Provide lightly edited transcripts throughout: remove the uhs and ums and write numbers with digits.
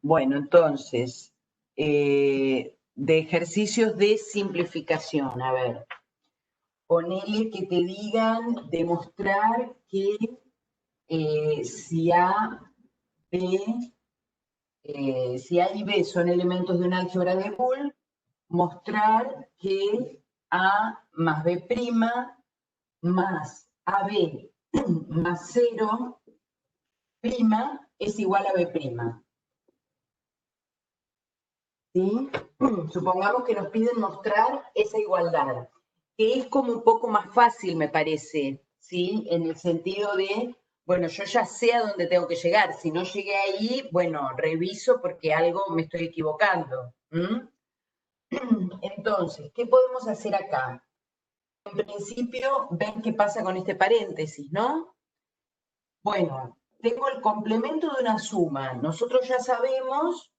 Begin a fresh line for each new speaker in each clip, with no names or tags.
Bueno, entonces, de ejercicios de simplificación, a ver, ponele que te digan demostrar que si A y B son elementos de un álgebra de Boole, mostrar que A más B' más AB más 0' es igual a B'. ¿Sí? Supongamos que nos piden mostrar esa igualdad, que es como un poco más fácil, me parece, ¿sí? En el sentido de, bueno, yo ya sé a dónde tengo que llegar. Si no llegué ahí, bueno, reviso porque algo me estoy equivocando. Entonces, ¿qué podemos hacer acá? En principio, ven qué pasa con este paréntesis, ¿no? Bueno, tengo el complemento de una suma. Nosotros ya sabemos,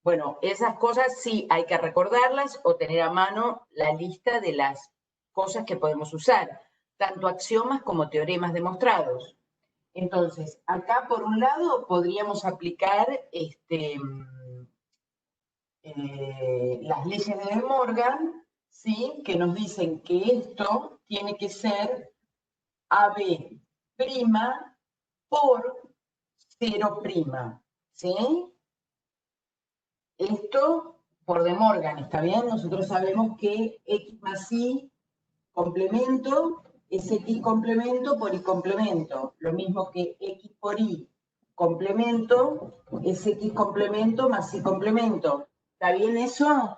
bueno, esas cosas sí hay que recordarlas o tener a mano la lista de las cosas que podemos usar, tanto axiomas como teoremas demostrados. Entonces, acá por un lado podríamos aplicar las leyes de De Morgan, ¿sí? Que nos dicen que esto tiene que ser AB' por 0', ¿sí? Esto por De Morgan, ¿está bien? Nosotros sabemos que X más Y complemento es X complemento por Y complemento. Lo mismo que X por Y complemento es X complemento más Y complemento. ¿Está bien eso?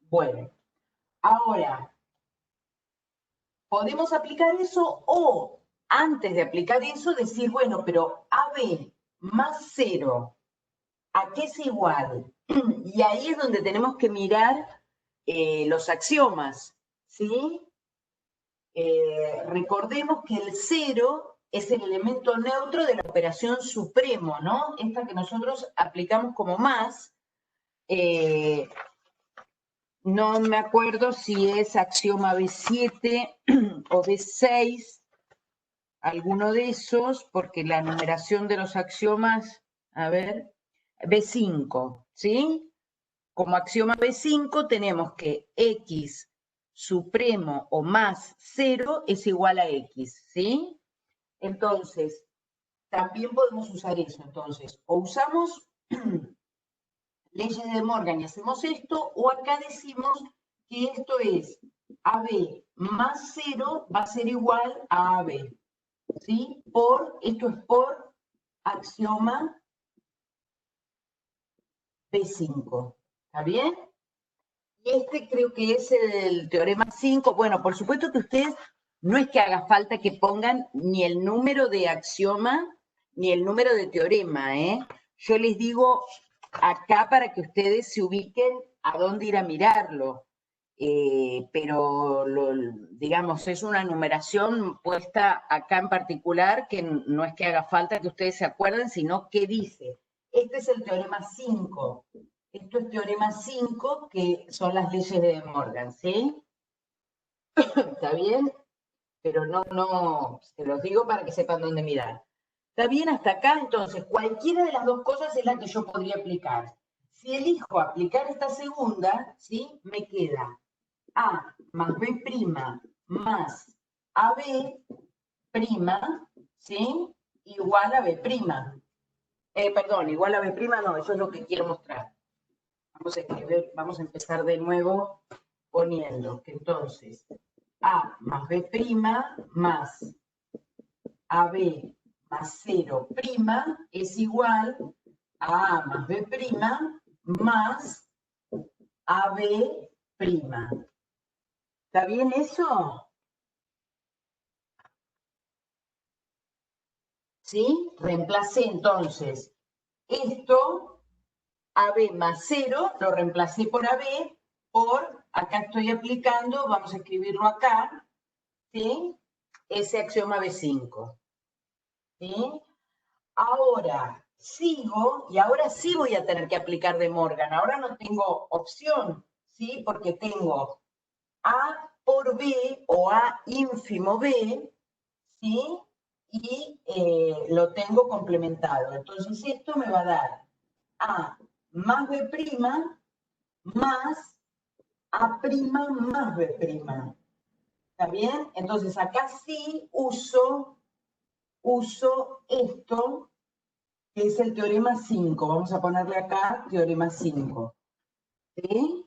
Bueno, ahora, podemos aplicar eso o, antes de aplicar eso, decir, bueno, pero AB más 0, ¿a qué es igual? Y ahí es donde tenemos que mirar los axiomas, ¿sí? Recordemos que el 0 es el elemento neutro de la operación supremo, ¿no? Esta que nosotros aplicamos como más. No me acuerdo si es axioma B7 o B6, alguno de esos, porque la numeración de los axiomas, a ver, B5, ¿sí? Como axioma B5 tenemos que X supremo o más 0 es igual a X, ¿sí? Entonces, también podemos usar eso. Entonces, o usamos leyes de De Morgan y hacemos esto, o acá decimos que esto es AB más 0 va a ser igual a AB, ¿sí? Esto es por axioma B5, ¿está bien? Y este creo que es el teorema 5. Bueno, por supuesto que ustedes no es que haga falta que pongan ni el número de axioma ni el número de teorema, ¿eh? Yo les digo acá para que ustedes se ubiquen a dónde ir a mirarlo. Pero, digamos, es una numeración puesta acá en particular que no es que haga falta que ustedes se acuerden, sino que dice, este es el teorema 5. Esto es teorema 5, que son las leyes de De Morgan, ¿sí? ¿Está bien? Pero no, se los digo para que sepan dónde mirar. ¿Está bien hasta acá? Entonces, cualquiera de las dos cosas es la que yo podría aplicar. Si elijo aplicar esta segunda, ¿sí? Me queda A más B' más AB', ¿sí? Igual a B'. Perdón, igual a B', no, eso es lo que quiero mostrar. Vamos a escribir, vamos a empezar de nuevo poniendo que entonces A más B' más AB más 0' es igual a A más B' más AB'. ¿Está bien eso? ¿Sí? Reemplacé entonces esto, AB más 0, lo reemplacé por AB, acá estoy aplicando, vamos a escribirlo acá, ¿sí? Ese axioma B5. ¿Sí? Ahora sigo, y ahora sí voy a tener que aplicar De Morgan. Ahora no tengo opción, ¿sí? Porque tengo A por B o A ínfimo B, ¿sí? y lo tengo complementado. Entonces esto me va a dar A más B' más A' más B'. ¿Está bien? Entonces acá sí uso esto, que es el teorema 5. Vamos a ponerle acá teorema 5. ¿Sí?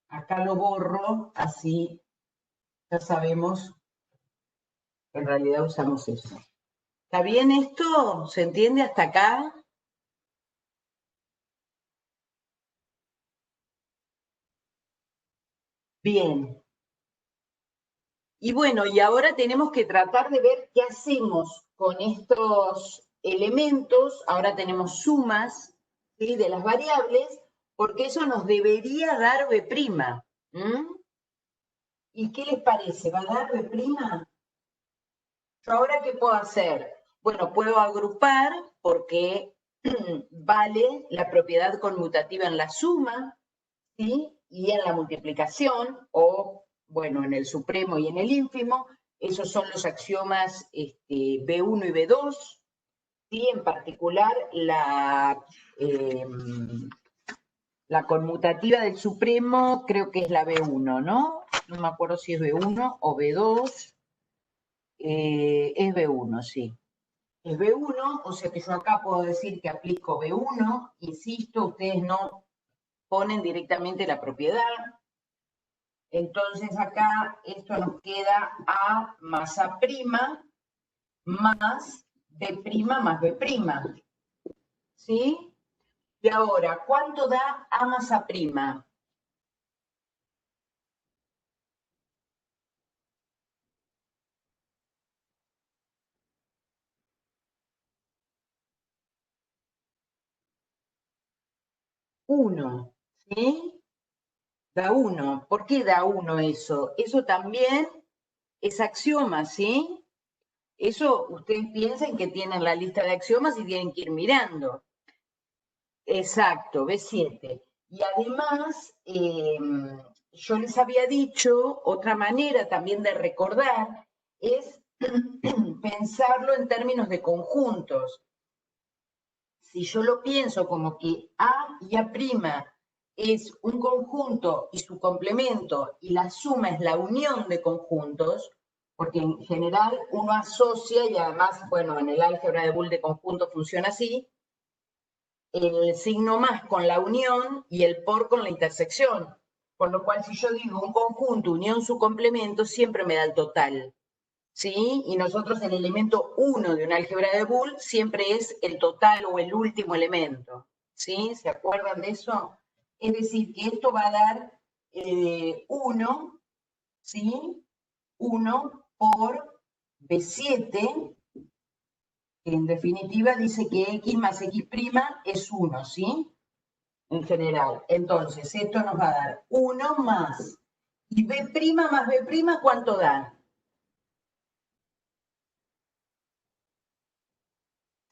Acá lo borro, así ya sabemos que en realidad usamos eso. ¿Está bien esto? ¿Se entiende hasta acá? Bien. Y bueno, y ahora tenemos que tratar de ver qué hacemos con estos elementos. Ahora tenemos sumas, ¿sí?, de las variables, porque eso nos debería dar B'. ¿Y qué les parece? ¿Va a dar B'? ¿Yo ahora qué puedo hacer? Bueno, puedo agrupar porque vale la propiedad conmutativa en la suma, ¿sí?, y en la multiplicación, o, bueno, en el supremo y en el ínfimo. Esos son los axiomas B1 y B2, ¿sí? En particular, la conmutativa del supremo creo que es la B1, ¿no? No me acuerdo si es B1 o B2. Es B1, sí. Es B1, o sea que yo acá puedo decir que aplico B1, insisto, ustedes no ponen directamente la propiedad. Entonces acá esto nos queda A más A' más B' más B'. ¿Sí? Y ahora, ¿cuánto da A más A'? 1, ¿sí? Da 1. ¿Por qué da 1 eso? Eso también es axioma, ¿sí? Eso ustedes piensen que tienen la lista de axiomas y tienen que ir mirando. Exacto, B7. Y además, yo les había dicho, otra manera también de recordar es pensarlo en términos de conjuntos. Si yo lo pienso como que A y A' es un conjunto y su complemento, y la suma es la unión de conjuntos, porque en general uno asocia, y además, bueno, en el álgebra de Boole de conjunto funciona así, el signo más con la unión y el por con la intersección. Por lo cual, si yo digo un conjunto, unión, su complemento, siempre me da el total. ¿Sí? Y nosotros el elemento 1 de un álgebra de Boole siempre es el total o el último elemento. ¿Sí? ¿Se acuerdan de eso? Es decir, que esto va a dar 1, ¿sí? 1 por B7, que en definitiva dice que X más X' es 1, ¿sí? En general. Entonces, esto nos va a dar 1 más. ¿Y B' más B', cuánto da?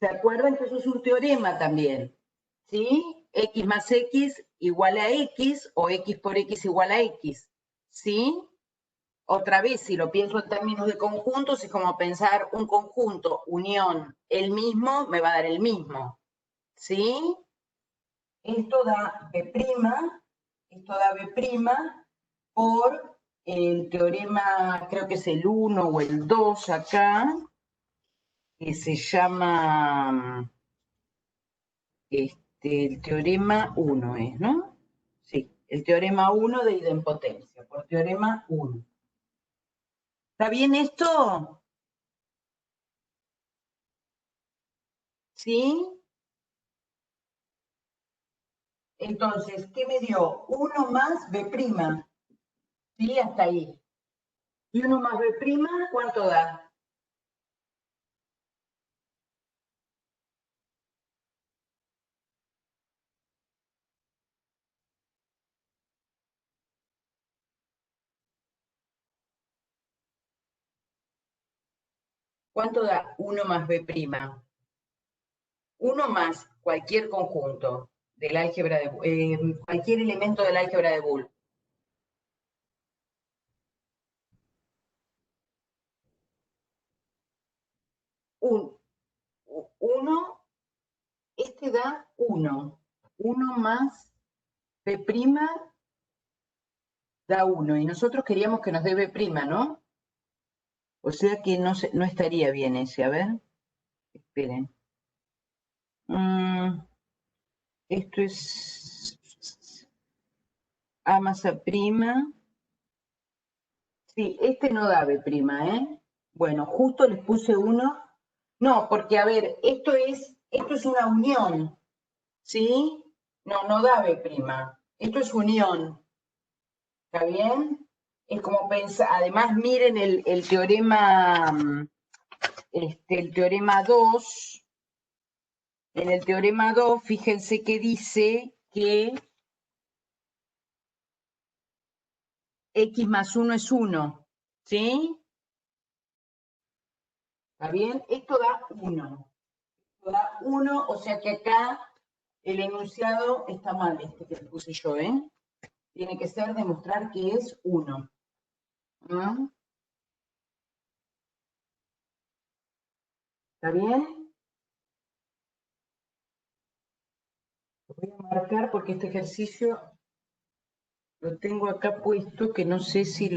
¿Se acuerdan que eso es un teorema también? ¿Sí? X más X igual a X, o X por X igual a X. ¿Sí? Otra vez, si lo pienso en términos de conjuntos, es como pensar un conjunto, unión, el mismo, me va a dar el mismo. ¿Sí? Esto da B', por el teorema, creo que es el 1 o el 2 acá, que se llama el teorema 1 es, ¿no? Sí, el teorema 1 de idempotencia, por teorema 1. ¿Está bien esto? ¿Sí? Entonces, ¿qué me dio? 1 más B'. ¿Sí? Hasta ahí. ¿Y 1 más B', cuánto da? ¿Cuánto da 1 más B'? 1 más cualquier conjunto del álgebra de cualquier elemento del álgebra de Boole. 1, este da 1. 1 más B' da 1. Y nosotros queríamos que nos dé B', ¿no? O sea que no estaría bien ese. A ver, esperen. Esto es A más A'. Sí, este no da B', ¿eh? Bueno, justo les puse 1. No, porque a ver, esto es una unión, ¿sí? No da B'. Esto es unión. ¿Está bien? Es como pensar, además miren el teorema, el teorema 2. En el teorema 2, fíjense que dice que x más 1 es 1, ¿sí? ¿Está bien? Esto da 1. Esto da 1, o sea que acá el enunciado está mal, este que puse yo, ¿eh? Tiene que ser demostrar que es 1. ¿Mm? ¿Está bien? Lo voy a marcar porque este ejercicio lo tengo acá puesto, que no sé si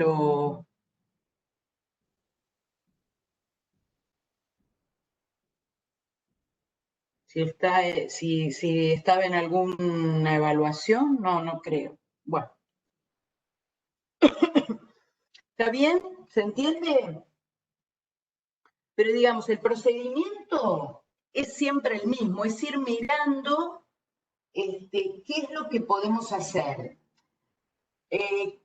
si estaba en alguna evaluación, no creo. Bueno, ¿está bien? ¿Se entiende? Pero digamos, el procedimiento es siempre el mismo, es ir mirando qué es lo que podemos hacer. ¿Qué,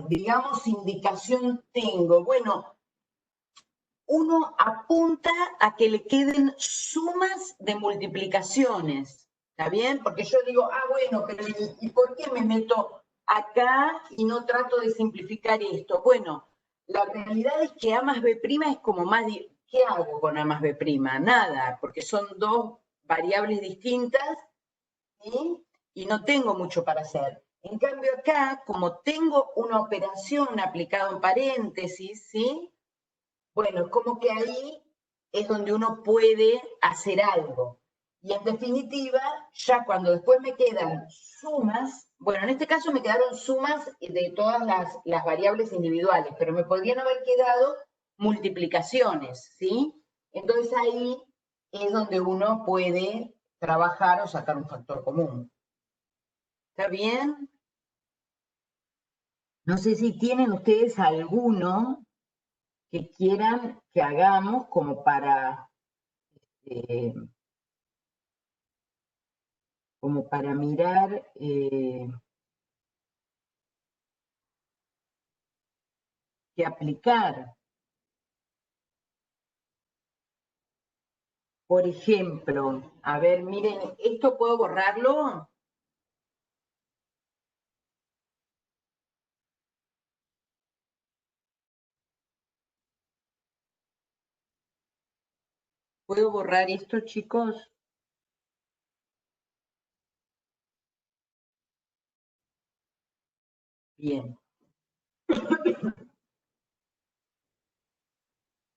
digamos, indicación tengo? Bueno, uno apunta a que le queden sumas de multiplicaciones, ¿está bien? Porque yo digo, bueno, pero ¿y por qué me meto acá y no trato de simplificar esto? Bueno, la realidad es que A más B' es como más, ¿qué hago con A más B'? Nada, porque son dos variables distintas, ¿sí? Y no tengo mucho para hacer. En cambio acá, como tengo una operación aplicada en paréntesis, ¿sí? Bueno, como que ahí es donde uno puede hacer algo. Y en definitiva, ya cuando después me quedan sumas, bueno, en este caso me quedaron sumas de todas las variables individuales, pero me podrían haber quedado multiplicaciones, ¿sí? Entonces ahí es donde uno puede trabajar o sacar un factor común. ¿Está bien? No sé si tienen ustedes alguno que quieran que hagamos eh, como para mirar qué aplicar. Por ejemplo, a ver, miren, ¿esto puedo borrarlo? ¿Puedo borrar esto, chicos? Bien.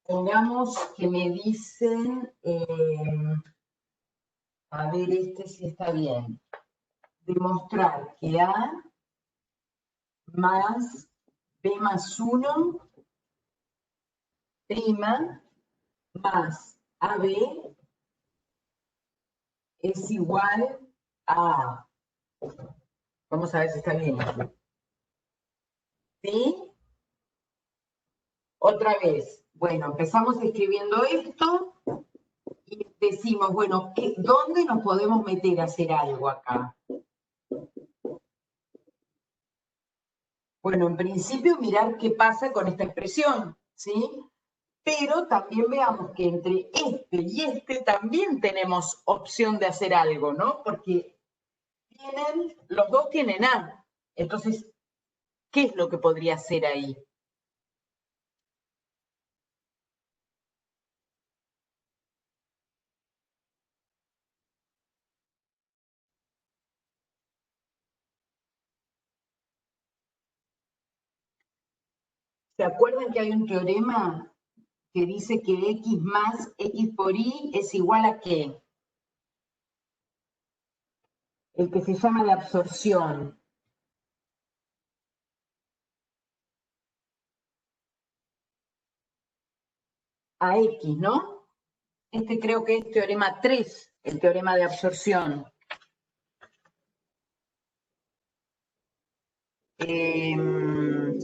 Pongamos que me dicen, a ver, este sí está bien. Demostrar que A más B más 1 prima más AB es igual a... Vamos a ver si está bien. ¿Sí? Otra vez. Bueno, empezamos escribiendo esto y decimos, bueno, ¿dónde nos podemos meter a hacer algo acá? Bueno, en principio mirar qué pasa con esta expresión, ¿sí? Pero también veamos que entre este y este también tenemos opción de hacer algo, ¿no? Porque los dos tienen A. Entonces, ¿qué es lo que podría ser ahí? ¿Se acuerdan que hay un teorema que dice que X más X por Y es igual a ¿qué? El que se llama de absorción. A X, ¿no? Este creo que es teorema 3, el teorema de absorción.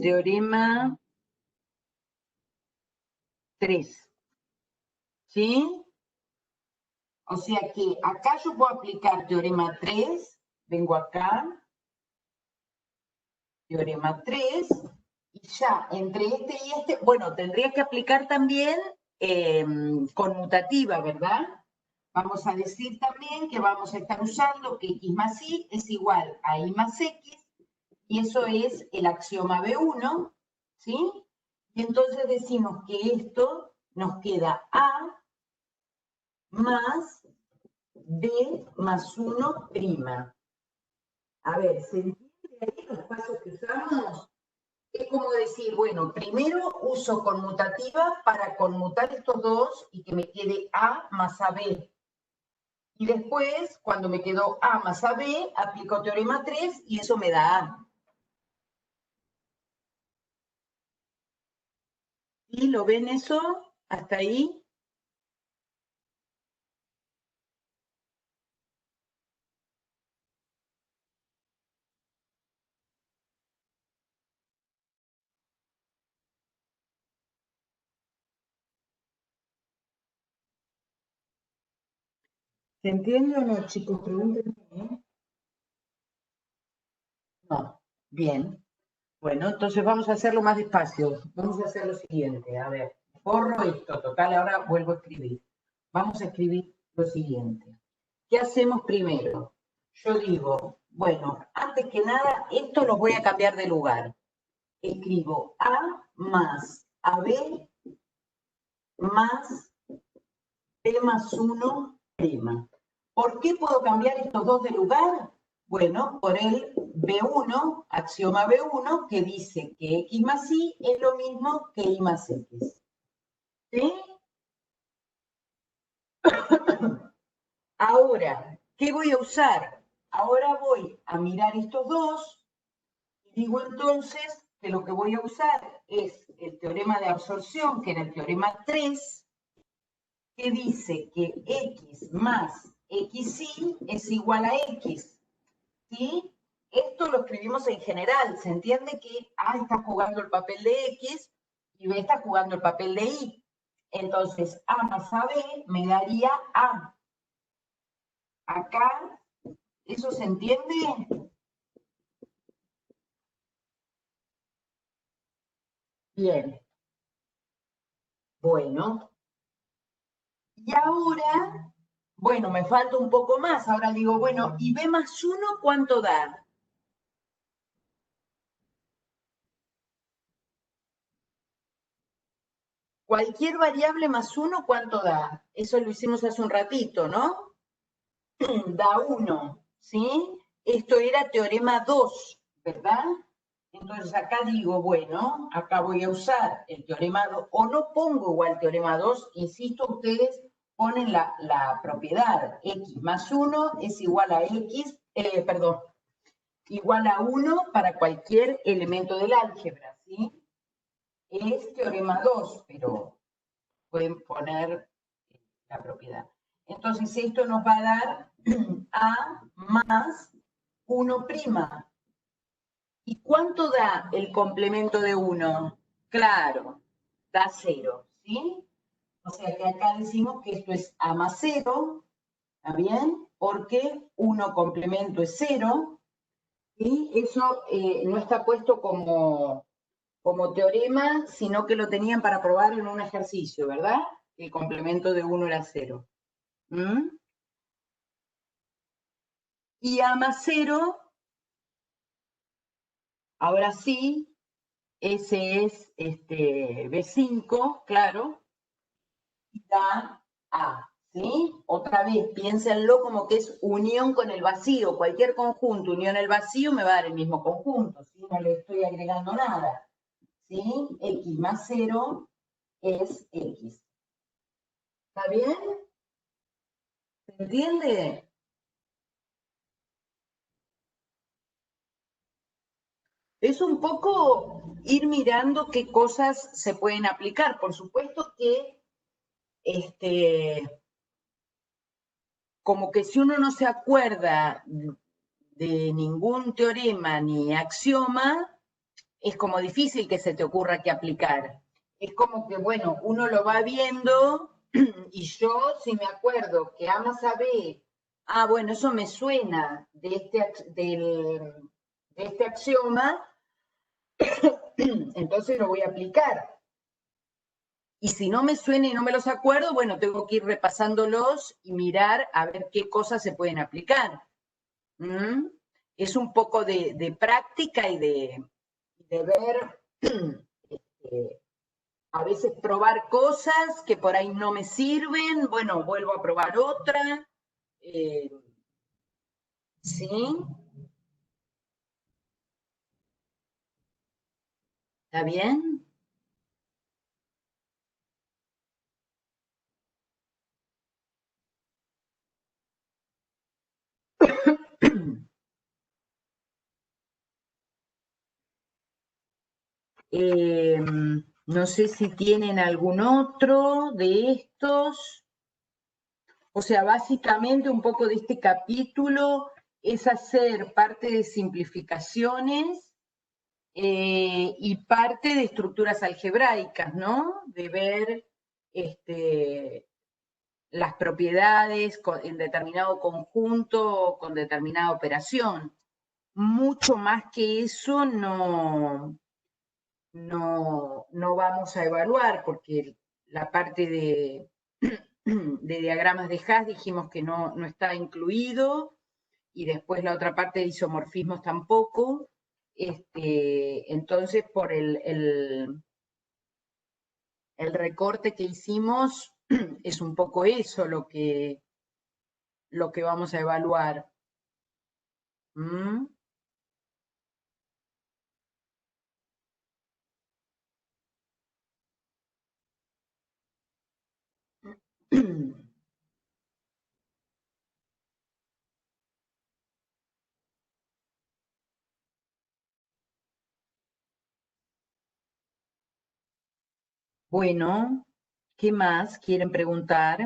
Teorema 3. ¿Sí? O sea que acá yo puedo aplicar teorema 3, vengo acá, teorema 3, y ya entre este y este, bueno, tendría que aplicar también conmutativa, ¿verdad? Vamos a decir también que vamos a estar usando que X más Y es igual a Y más X, y eso es el axioma B1, ¿sí? Y entonces decimos que esto nos queda A más B más 1'. A ver, ¿se entiende ahí los pasos que usamos? Es como decir, bueno, primero uso conmutativa para conmutar estos dos y que me quede A más AB. Y después, cuando me quedó A más AB, aplico teorema 3 y eso me da A. ¿Y lo ven eso? ¿Hasta ahí? ¿Se entiende o no, chicos? Pregúntenme. No. Bien. Bueno, entonces vamos a hacerlo más despacio. Vamos a hacer lo siguiente. A ver, borro esto. Total, ahora vuelvo a escribir. Vamos a escribir lo siguiente. ¿Qué hacemos primero? Yo digo, bueno, antes que nada, esto lo voy a cambiar de lugar. Escribo A más AB más B más 1'. ¿Por qué puedo cambiar estos dos de lugar? Bueno, por el B1, axioma B1, que dice que X más Y es lo mismo que Y más X. ¿Sí? Ahora, ¿qué voy a usar? Ahora voy a mirar estos dos y digo entonces que lo que voy a usar es el teorema de absorción, que era el teorema 3, que dice que X más XY es igual a X. ¿Sí? Esto lo escribimos en general. Se entiende que A está jugando el papel de X y B está jugando el papel de Y. Entonces, A más AB me daría A. Acá, ¿eso se entiende? Bien. Bueno. Y ahora, bueno, me falta un poco más. Ahora digo, bueno, ¿y B más 1 cuánto da? Cualquier variable más 1, ¿cuánto da? Eso lo hicimos hace un ratito, ¿no? Da 1, ¿sí? Esto era teorema 2, ¿verdad? Entonces acá digo, bueno, acá voy a usar el teorema 2, o no pongo igual teorema 2, insisto, ustedes ponen la propiedad, x más 1 es igual a x, perdón, igual a 1 para cualquier elemento del álgebra, ¿sí? Es teorema 2, pero pueden poner la propiedad. Entonces esto nos va a dar A más 1'. ¿Y cuánto da el complemento de 1? Claro, da 0, ¿sí? O sea que acá decimos que esto es A más 0, ¿está bien? Porque 1 complemento es 0, y eso no está puesto como teorema, sino que lo tenían para probar en un ejercicio, ¿verdad? El complemento de 1 era 0. ¿Mm? Y A más 0, ahora sí, ese es B5, claro, y da A, ¿sí? Otra vez, piénsenlo como que es unión con el vacío. Cualquier conjunto, unión al vacío, me va a dar el mismo conjunto, ¿sí? No le estoy agregando nada, ¿sí? X más 0 es X. ¿Está bien? ¿Se entiende? Es un poco ir mirando qué cosas se pueden aplicar. Por supuesto que, como que si uno no se acuerda de ningún teorema ni axioma, es como difícil que se te ocurra qué aplicar. Es como que, bueno, uno lo va viendo y yo, si me acuerdo que A más AB, bueno, eso me suena de este axioma, entonces lo voy a aplicar. Y si no me suena y no me los acuerdo, bueno, tengo que ir repasándolos y mirar a ver qué cosas se pueden aplicar. ¿Mm? Es un poco de práctica y de ver, a veces probar cosas que por ahí no me sirven, bueno, vuelvo a probar otra. ¿Sí? ¿Está bien? No sé si tienen algún otro de estos. O sea, básicamente un poco de este capítulo es hacer parte de simplificaciones y parte de estructuras algebraicas, ¿no? De ver las propiedades en determinado conjunto o con determinada operación. Mucho más que eso no vamos a evaluar, porque la parte de diagramas de Haas dijimos que no está incluido, y después la otra parte de isomorfismos tampoco. Entonces, por el recorte que hicimos, es un poco eso lo que vamos a evaluar. ¿Mm? Bueno, ¿qué más quieren preguntar?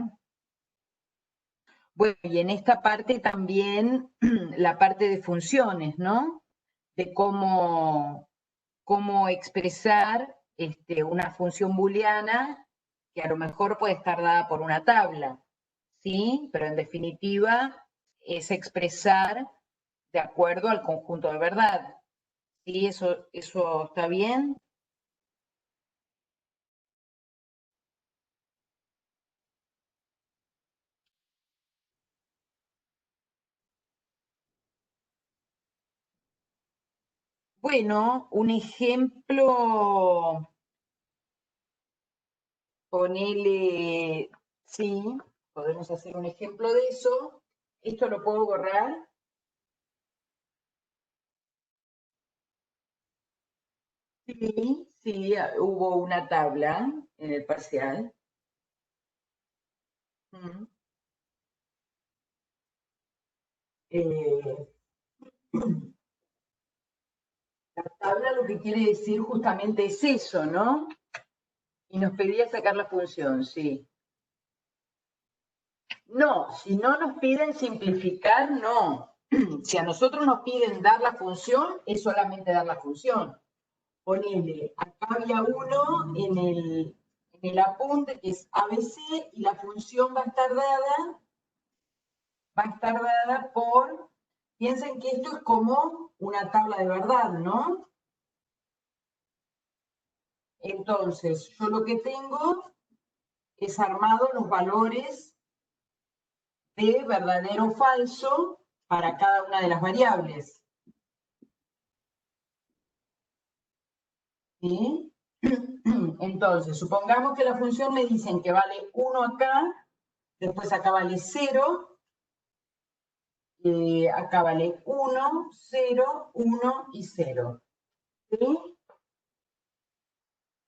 Bueno, y en esta parte también la parte de funciones, ¿no? De cómo expresar una función booleana que a lo mejor puede estar dada por una tabla, ¿sí? Pero en definitiva es expresar de acuerdo al conjunto de verdad. ¿Sí? ¿Eso está bien? Bueno, un ejemplo, ponele, sí, podemos hacer un ejemplo de eso. Esto lo puedo borrar. Sí, sí, hubo una tabla en el parcial. Mm. Eh, la tabla lo que quiere decir justamente es eso, ¿no? Y nos pedía sacar la función, sí. No, si no nos piden simplificar, no. Si a nosotros nos piden dar la función, es solamente dar la función. Ponele, acá había uno en el apunte que es ABC y la función va a estar dada por, piensen que esto es como una tabla de verdad, ¿no? Entonces, yo lo que tengo es armado los valores de verdadero o falso para cada una de las variables. ¿Sí? Entonces, supongamos que la función me dicen que vale 1 acá, después acá vale 0, acá vale 1, 0, 1 y 0. ¿Sí?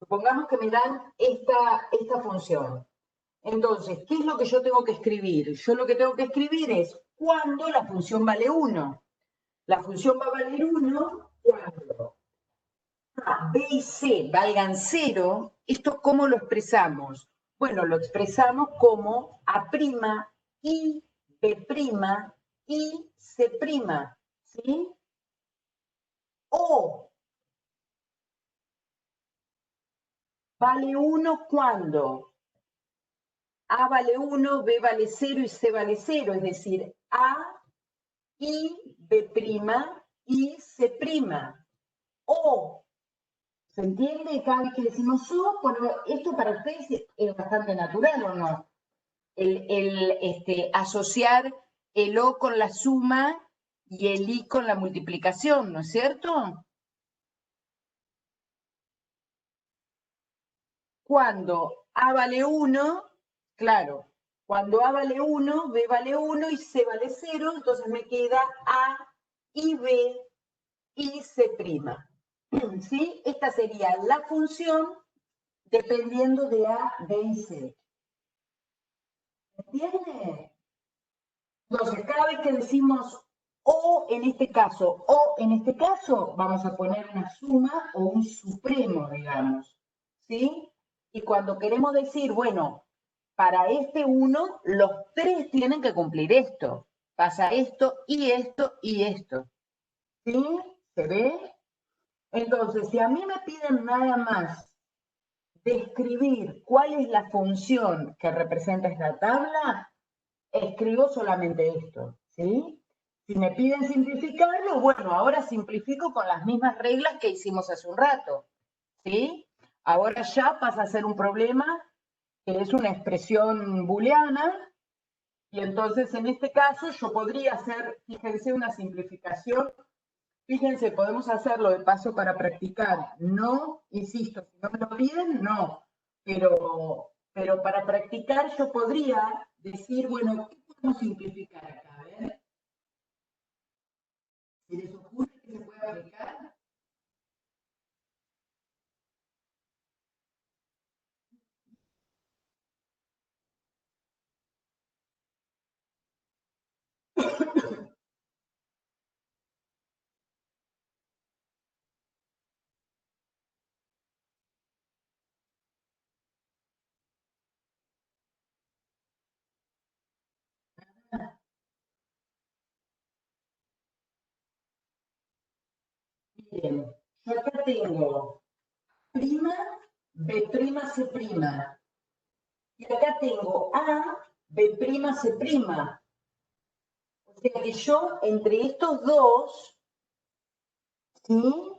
Supongamos que me dan esta función. Entonces, ¿qué es lo que yo tengo que escribir? Yo lo que tengo que escribir es cuando la función vale 1. La función va a valer 1 cuando A, B y C valgan 0. ¿Esto cómo lo expresamos? Bueno, lo expresamos como A' y B' y C', ¿sí? O vale 1 cuando A vale 1, B vale 0 y C vale 0, es decir, A y B' y C'. O, ¿se entiende? Cada vez que decimos O, bueno, esto para ustedes es bastante natural, ¿o no? Asociar el O con la suma y el I con la multiplicación, ¿no es cierto? Cuando A vale 1, claro, cuando A vale 1, B vale 1 y C vale 0, entonces me queda A y B y C'. ¿Sí? Esta sería la función dependiendo de A, B y C. ¿Entiende? Entonces, cada vez que decimos o en este caso, vamos a poner una suma o un supremo, digamos. ¿Sí? Y cuando queremos decir, bueno, para este 1, los 3 tienen que cumplir esto. Pasa esto y esto y esto. ¿Sí? ¿Se ve? Entonces, si a mí me piden nada más describir cuál es la función que representa esta tabla, escribo solamente esto, ¿sí? Si me piden simplificarlo, bueno, ahora simplifico con las mismas reglas que hicimos hace un rato, ¿sí? Ahora ya pasa a ser un problema que es una expresión booleana, y entonces en este caso yo podría hacer, fíjense, una simplificación. Fíjense, podemos hacerlo de paso para practicar. No, insisto, si no me lo piden, no. Pero para practicar yo podría decir, bueno, ¿qué podemos simplificar acá? A ver, ¿se les ocurre que se puede aplicar? Bien, yo acá tengo prima, B', C'. Y acá tengo A, B', C'. O sea que yo, entre estos dos, ¿sí?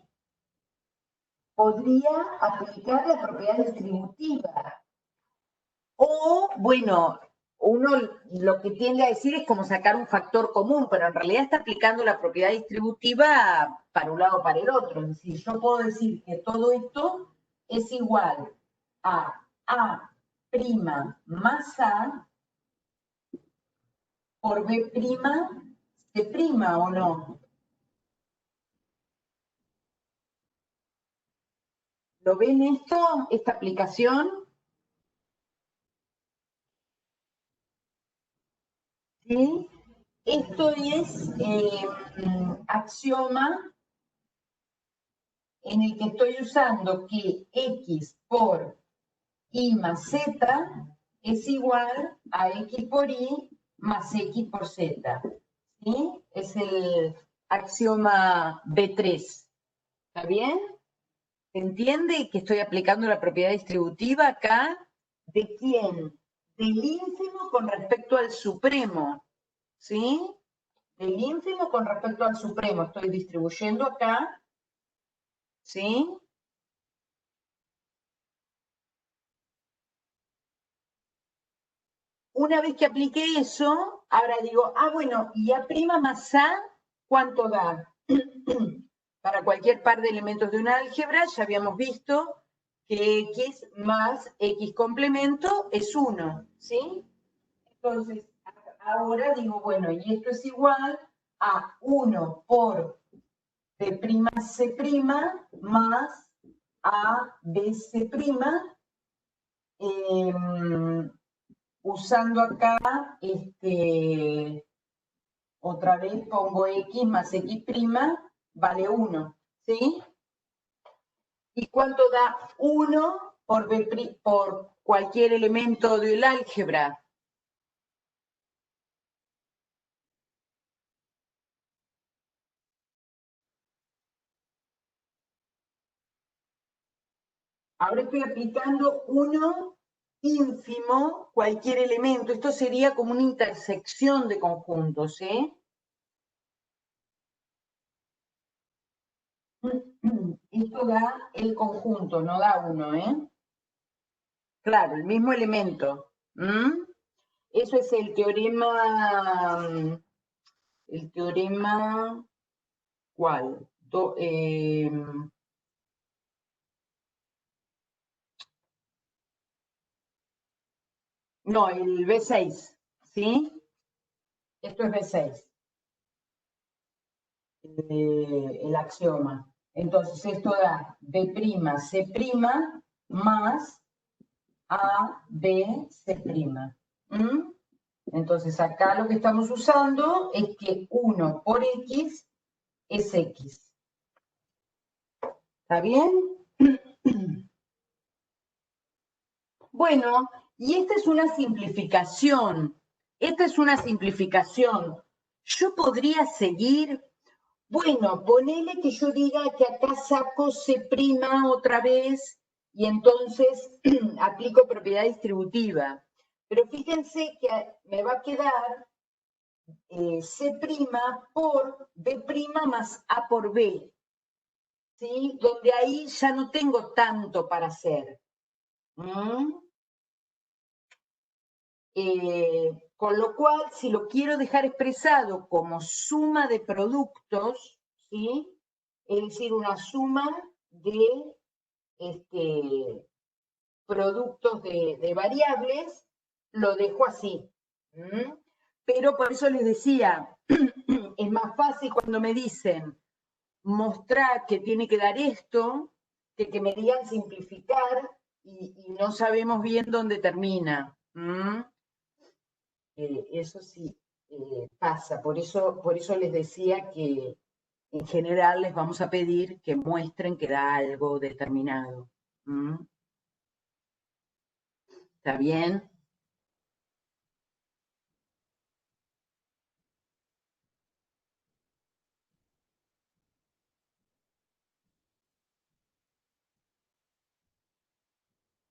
Podría aplicar la propiedad distributiva. O, bueno, uno lo que tiende a decir es como sacar un factor común, pero en realidad está aplicando la propiedad distributiva para un lado o para el otro. Es decir, yo puedo decir que todo esto es igual a A' más A por B' C', ¿o no? ¿Lo ven esto, esta aplicación? ¿Sí? Esto es axioma en el que estoy usando que X por Y más Z es igual a X por Y más X por Z. ¿Sí? Es el axioma B3. ¿Está bien? ¿Se entiende que estoy aplicando la propiedad distributiva acá? ¿De quién? Del ínfimo con respecto al supremo. ¿Sí? Del ínfimo con respecto al supremo. Estoy distribuyendo acá. ¿Sí? Una vez que apliqué eso, ahora digo, bueno, y A' más A, ¿cuánto da? Para cualquier par de elementos de una álgebra, ya habíamos visto que X más X complemento es 1, ¿sí? Entonces, ahora digo, bueno, y esto es igual a 1 por B' C' más A, B, C', usando acá, otra vez pongo X más X', vale 1, ¿sí? ¿Y cuánto da 1 por cualquier elemento del álgebra? Ahora estoy aplicando 1 ínfimo, cualquier elemento. Esto sería como una intersección de conjuntos, ¿sí? Esto da el conjunto, no da 1, ¿eh? Claro, el mismo elemento. Eso es el teorema, ¿cuál? No, el B6, ¿sí? Esto es B6, el axioma. Entonces esto da B', C' más A, B, C'. Entonces acá lo que estamos usando es que 1 por X es X. ¿Está bien? Bueno, y esta es una simplificación. Esta es una simplificación. Yo podría seguir, bueno, ponele que yo diga que acá saco C' otra vez y entonces aplico propiedad distributiva. Pero fíjense que me va a quedar C' por B' más A por B, ¿sí? Donde ahí ya no tengo tanto para hacer. Con lo cual, si lo quiero dejar expresado como suma de productos, ¿sí? Es decir, una suma de productos de variables, lo dejo así. Pero por eso les decía, es más fácil cuando me dicen mostrar que tiene que dar esto, que me digan simplificar y no sabemos bien dónde termina. Eso sí pasa, por eso les decía que en general les vamos a pedir que muestren que da algo determinado. ¿Está bien?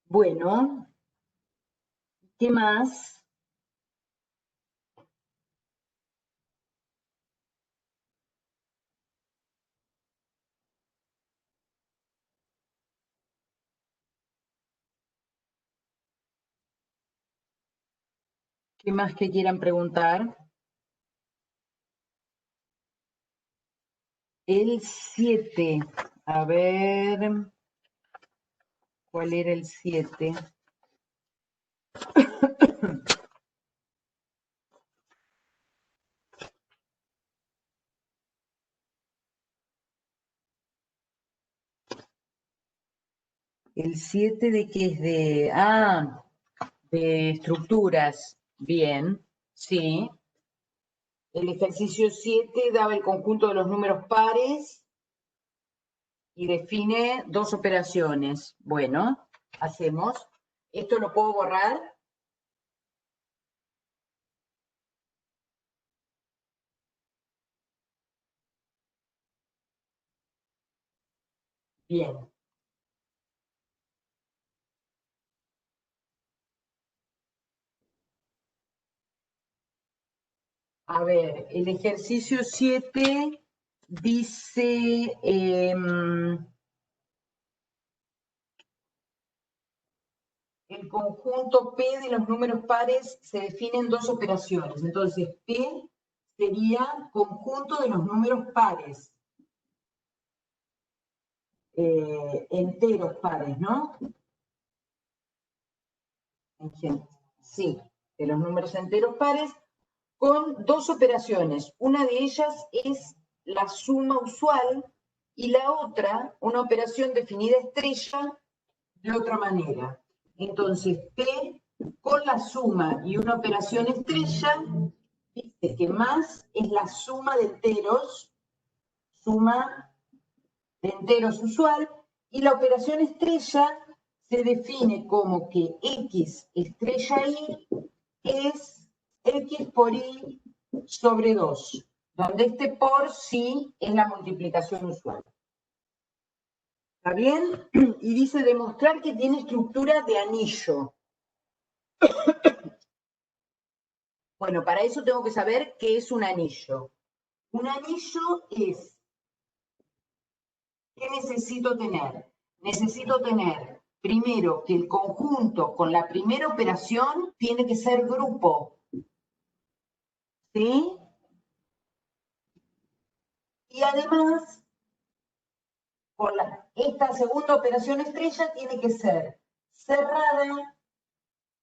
Bueno, ¿qué más? ¿Qué más que quieran preguntar? El 7. A ver, ¿cuál era el 7? ¿El 7 de qué es? De estructuras. Bien, sí. El ejercicio 7 daba el conjunto de los números pares y define dos operaciones. Bueno, hacemos. ¿Esto lo puedo borrar? Bien. A ver, el ejercicio 7 dice... el conjunto P de los números pares se define en dos operaciones. Entonces, P sería conjunto de los números pares. Enteros pares, ¿no? Sí, de los números enteros pares con dos operaciones. Una de ellas es la suma usual, y la otra, una operación definida estrella, de otra manera. Entonces, P con la suma y una operación estrella, dice que más es la suma de enteros usual, y la operación estrella se define como que X estrella Y es X por Y sobre 2, donde este por sí es la multiplicación usual. ¿Está bien? Y dice demostrar que tiene estructura de anillo. Bueno, para eso tengo que saber qué es un anillo. Un anillo es, ¿qué necesito tener? Necesito tener, primero, que el conjunto con la primera operación tiene que ser grupo. ¿Sí? Y además, esta segunda operación estrella tiene que ser cerrada,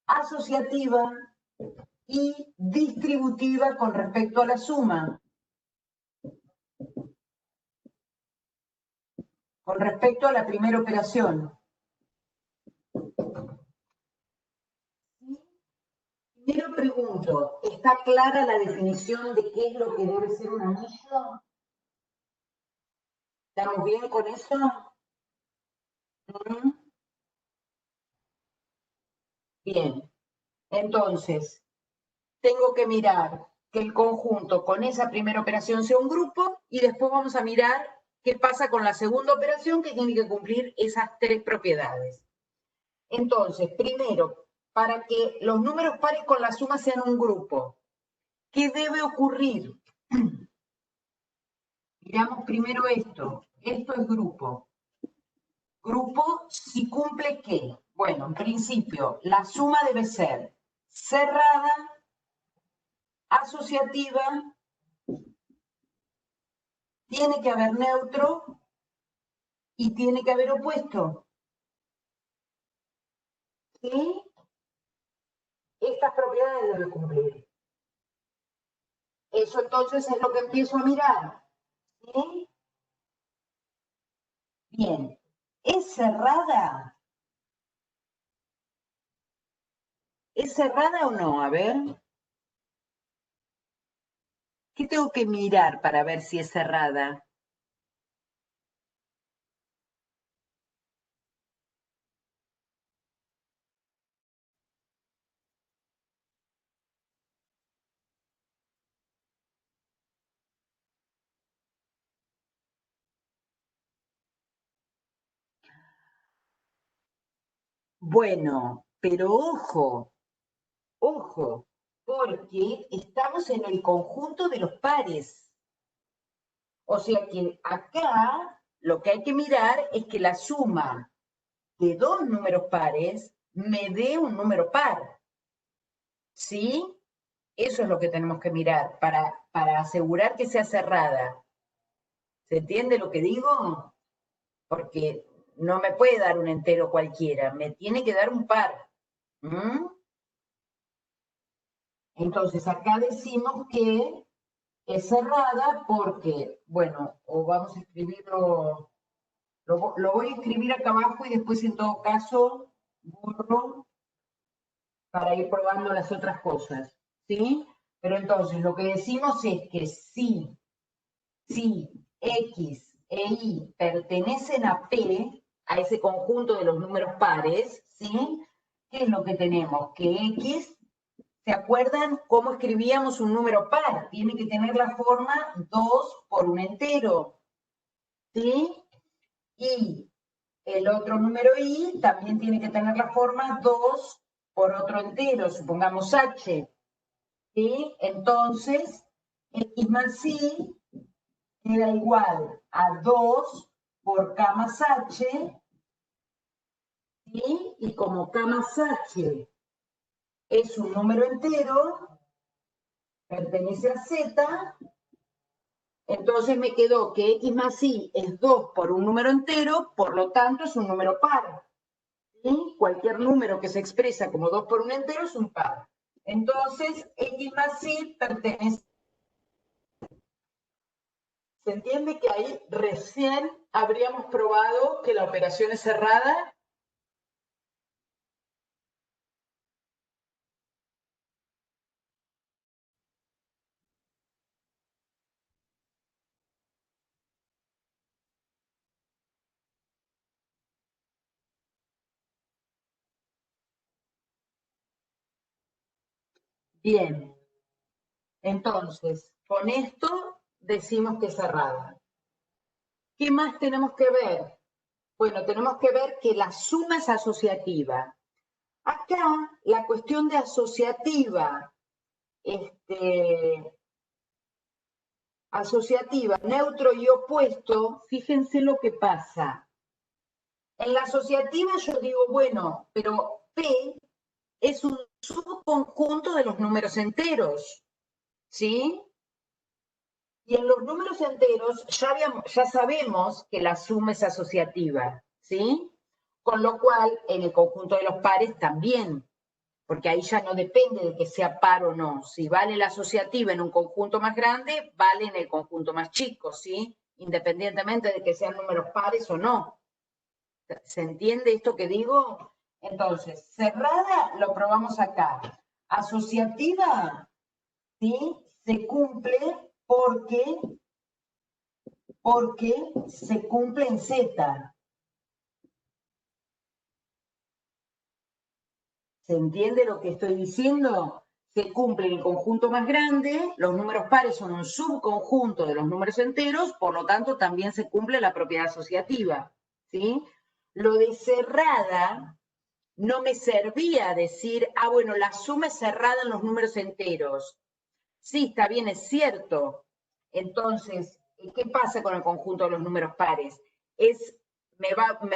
asociativa y distributiva con respecto a la suma. Con respecto a la primera operación. Primero pregunto, ¿está clara la definición de qué es lo que debe ser un anillo? ¿Estamos bien con eso? Bien. Entonces, tengo que mirar que el conjunto con esa primera operación sea un grupo y después vamos a mirar qué pasa con la segunda operación que tiene que cumplir esas tres propiedades. Entonces, primero, para que los números pares con la suma sean un grupo, ¿qué debe ocurrir? Miramos primero esto. Esto es grupo. Grupo, si cumple ¿qué? Bueno, en principio, la suma debe ser cerrada, asociativa, tiene que haber neutro y tiene que haber opuesto. ¿Sí? Estas propiedades debe cumplir. Eso entonces es lo que empiezo a mirar. ¿Sí? Bien. ¿Es cerrada? ¿Es cerrada o no? A ver. ¿Qué tengo que mirar para ver si es cerrada? Bueno, pero ojo, porque estamos en el conjunto de los pares. O sea que acá lo que hay que mirar es que la suma de dos números pares me dé un número par. ¿Sí? Eso es lo que tenemos que mirar para asegurar que sea cerrada. ¿Se entiende lo que digo? Porque no me puede dar un entero cualquiera, me tiene que dar un par. ¿Mm? Entonces acá decimos que es cerrada porque, bueno, o vamos a escribirlo, lo voy a escribir acá abajo y después en todo caso borro para ir probando las otras cosas, ¿sí? Pero entonces lo que decimos es que si X e Y pertenecen a P, a ese conjunto de los números pares, ¿sí? ¿Qué es lo que tenemos? Que X, ¿se acuerdan cómo escribíamos un número par? Tiene que tener la forma 2 por un entero, ¿sí? Y el otro número Y también tiene que tener la forma 2 por otro entero, supongamos H, ¿sí? Entonces, X más Y queda igual a 2 por K más H, ¿sí? Y como K más H es un número entero, pertenece a Z, entonces me quedó que X más Y es 2 por un número entero, por lo tanto es un número par. ¿Sí? Cualquier número que se expresa como 2 por un entero es un par. Entonces, X más Y pertenece ¿Se entiende que ahí recién habríamos probado que la operación es cerrada? Bien, entonces, con esto decimos que es cerrada. ¿Qué más tenemos que ver? Bueno, tenemos que ver que la suma es asociativa. Acá, la cuestión de asociativa, asociativa, neutro y opuesto, fíjense lo que pasa. En la asociativa yo digo, bueno, pero P es un subconjunto de los números enteros, ¿sí? Y en los números enteros ya sabemos que la suma es asociativa, ¿sí? Con lo cual, en el conjunto de los pares también, porque ahí ya no depende de que sea par o no. Si vale la asociativa en un conjunto más grande, vale en el conjunto más chico, ¿sí? Independientemente de que sean números pares o no. ¿Se entiende esto que digo? Entonces, cerrada lo probamos acá. Asociativa, ¿sí? Se cumple porque se cumple en Z. ¿Se entiende lo que estoy diciendo? Se cumple en el conjunto más grande, los números pares son un subconjunto de los números enteros, por lo tanto también se cumple la propiedad asociativa, ¿sí? Lo de cerrada no me servía decir, bueno, la suma es cerrada en los números enteros. Sí, está bien, es cierto. Entonces, ¿qué pasa con el conjunto de los números pares? Me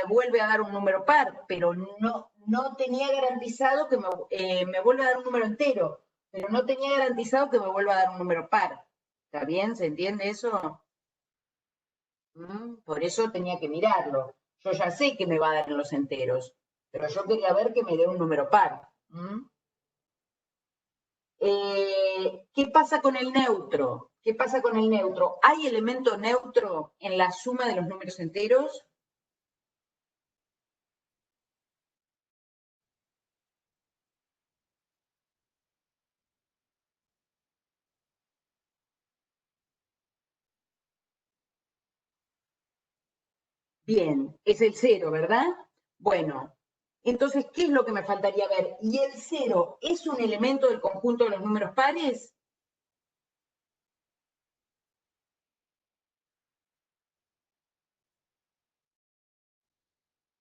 vuelve a dar un número par, pero no tenía garantizado que me vuelva a dar un número entero, pero no tenía garantizado que me vuelva a dar un número par. ¿Está bien? ¿Se entiende eso? Por eso tenía que mirarlo. Yo ya sé que me va a dar en los enteros, pero yo quería ver que me dé un número par. ¿Qué pasa con el neutro? ¿Qué pasa con el neutro? ¿Hay elemento neutro en la suma de los números enteros? Bien, es el cero, ¿verdad? Bueno, entonces, ¿qué es lo que me faltaría ver? ¿Y el cero es un elemento del conjunto de los números pares?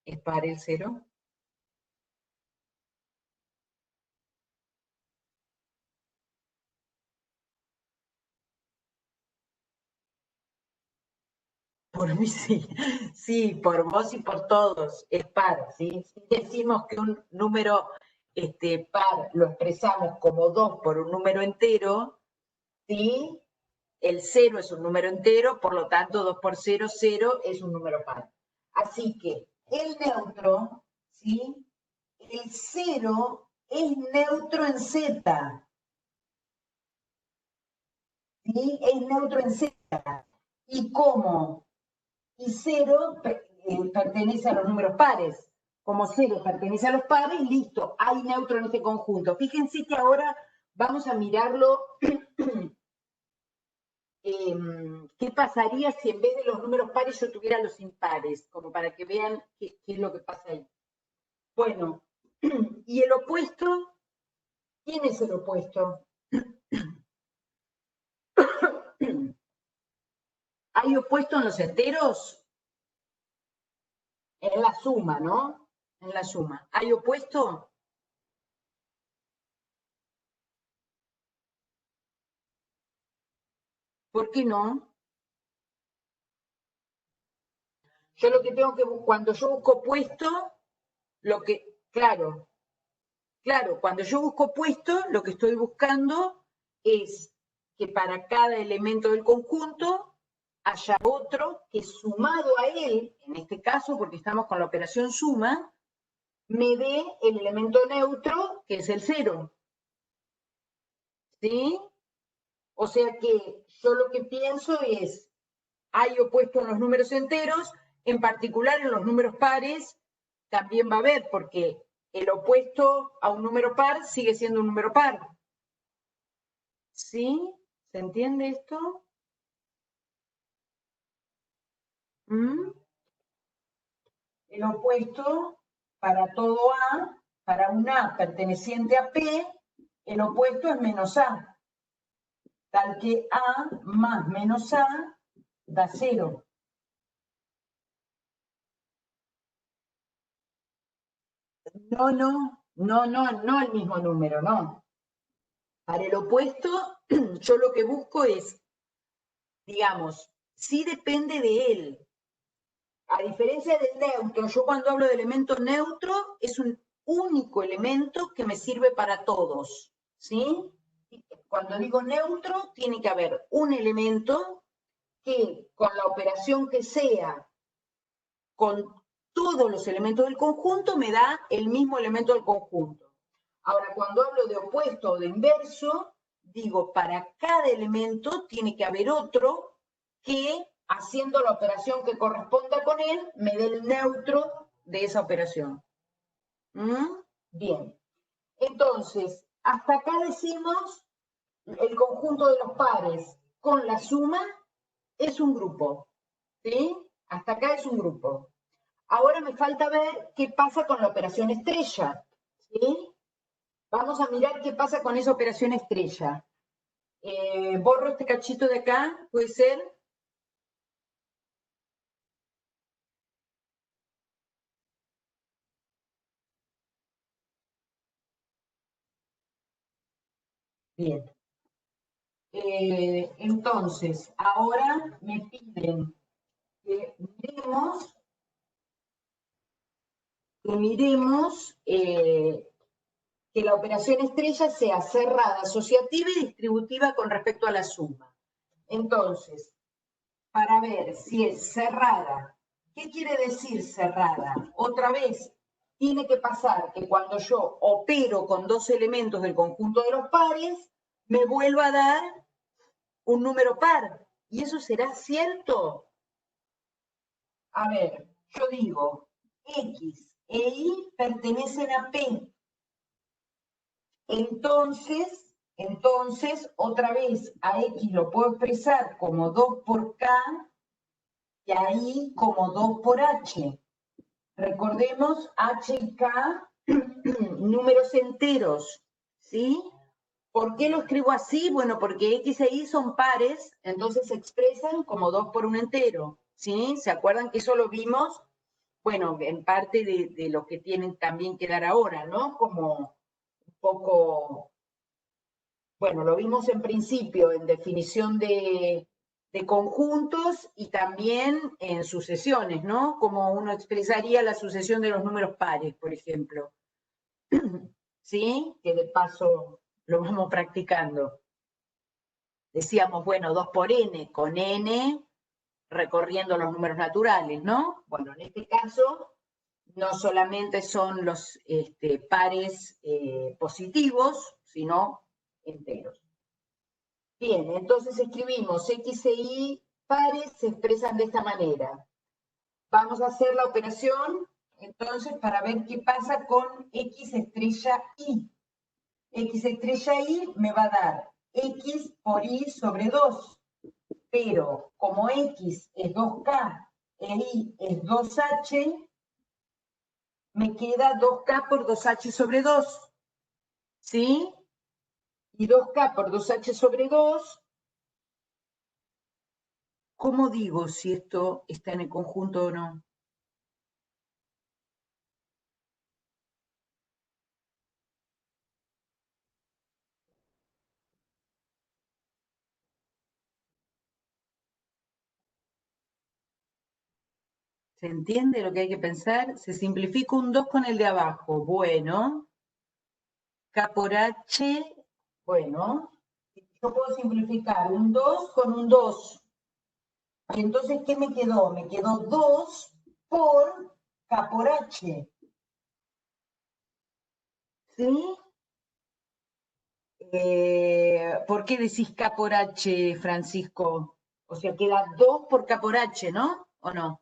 ¿Es par el cero? Por mí sí, sí, por vos y por todos, es par, ¿sí? Si decimos que un número par lo expresamos como 2 por un número entero, ¿sí? El cero es un número entero, por lo tanto 2 por 0, 0 es un número par. Así que el neutro, ¿sí? El cero es neutro en Z, ¿sí? Es neutro en Z. ¿Y cómo? Y cero pertenece a los números pares. Como cero pertenece a los pares, listo, hay neutro en este conjunto. Fíjense que ahora vamos a mirarlo. ¿Qué pasaría si en vez de los números pares yo tuviera los impares? Como para que vean qué es lo que pasa ahí. Bueno, ¿y el opuesto? ¿Quién es el opuesto? ¿Hay opuesto en los enteros? En la suma, ¿no? En la suma. ¿Hay opuesto? ¿Por qué no? Yo lo que tengo que, cuando yo busco opuesto, claro, claro, cuando yo busco opuesto, lo que estoy buscando es que para cada elemento del conjunto haya otro que sumado a él, en este caso, porque estamos con la operación suma, me dé el elemento neutro, que es el cero. ¿Sí? O sea que yo lo que pienso es hay opuesto en los números enteros, en particular en los números pares también va a haber, porque el opuesto a un número par sigue siendo un número par. ¿Sí? ¿Se entiende esto? ¿Mm? El opuesto para todo A, para un A perteneciente a P, el opuesto es menos A, tal que A más menos A da 0. No el mismo número, no. Para el opuesto, yo lo que busco es, digamos, sí depende de él. A diferencia del neutro, yo cuando hablo de elemento neutro, es un único elemento que me sirve para todos, ¿sí? Cuando digo neutro, tiene que haber un elemento que con la operación que sea, con todos los elementos del conjunto, me da el mismo elemento del conjunto. Ahora, cuando hablo de opuesto o de inverso, digo, para cada elemento tiene que haber otro que, haciendo la operación que corresponda con él, me dé el neutro de esa operación. ¿Mm? Bien. Entonces, hasta acá decimos el conjunto de los pares con la suma es un grupo. ¿Sí? Hasta acá es un grupo. Ahora me falta ver qué pasa con la operación estrella. ¿Sí? Vamos a mirar qué pasa con esa operación estrella. Borro este cachito de acá, puede ser. Bien. Entonces, ahora me piden que miremos que la operación estrella sea cerrada, asociativa y distributiva con respecto a la suma. Entonces, para ver si es cerrada, ¿qué quiere decir cerrada? Otra vez, tiene que pasar que cuando yo opero con dos elementos del conjunto de los pares, me vuelva a dar un número par. ¿Y eso será cierto? A ver, yo digo, X e Y pertenecen a P. Entonces, otra vez, a X lo puedo expresar como 2 por K y a Y como 2 por H. Recordemos H y K, números enteros, ¿sí? ¿Por qué lo escribo así? Bueno, porque X e Y son pares, entonces se expresan como 2 por un entero, ¿sí? ¿Se acuerdan que eso lo vimos? Bueno, en parte de lo que tienen también que dar ahora, ¿no? Como un poco, bueno, lo vimos en principio en definición de conjuntos y también en sucesiones, ¿no? Como uno expresaría la sucesión de los números pares, por ejemplo. ¿Sí? Que de paso lo vamos practicando. Decíamos, bueno, 2 por n, con n recorriendo los números naturales, ¿no? Bueno, en este caso no solamente son los pares positivos, sino enteros. Bien, entonces escribimos X e Y pares se expresan de esta manera. Vamos a hacer la operación, entonces, para ver qué pasa con X estrella Y. X estrella Y me va a dar X por Y sobre 2, pero como X es 2K e Y es 2H, me queda 2K por 2H sobre 2, ¿sí? Y 2K por 2H sobre 2, ¿cómo digo si esto está en el conjunto o no? ¿Se entiende lo que hay que pensar? Se simplifica un 2 con el de abajo. Bueno, K por H, bueno, yo puedo simplificar un 2 con un 2. Y entonces, ¿qué me quedó? Me quedó 2 por K por H. ¿Sí? ¿Por qué decís K por H, Francisco? O sea, queda 2 por K por H, ¿no? ¿O no?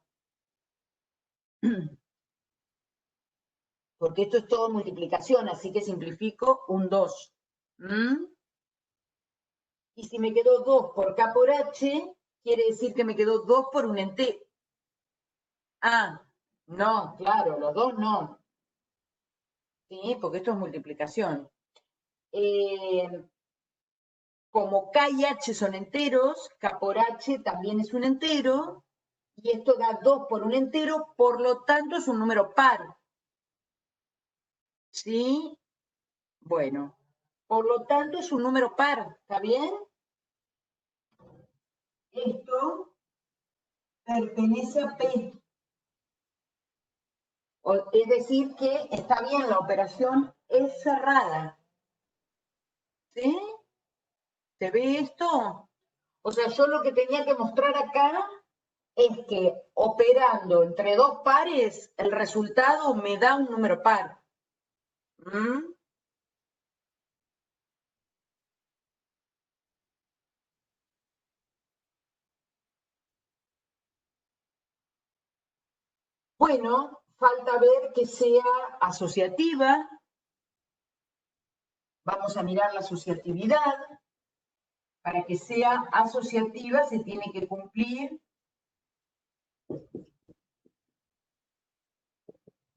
Porque esto es todo multiplicación, así que simplifico un 2. Y si me quedó 2 por K por H, quiere decir que me quedó 2 por un entero. Ah, no, claro, los dos no. Sí, porque esto es multiplicación. Como K y H son enteros, K por H también es un entero, y esto da 2 por un entero, por lo tanto es un número par. ¿Sí? Bueno, por lo tanto es un número par, ¿está bien? Esto pertenece a P. Es decir, que está bien, la operación es cerrada. ¿Sí? ¿Se ve esto? O sea, yo lo que tenía que mostrar acá es que operando entre dos pares, el resultado me da un número par. ¿Mm? Bueno, falta ver que sea asociativa. Vamos a mirar la asociatividad. Para que sea asociativa se tiene que cumplir.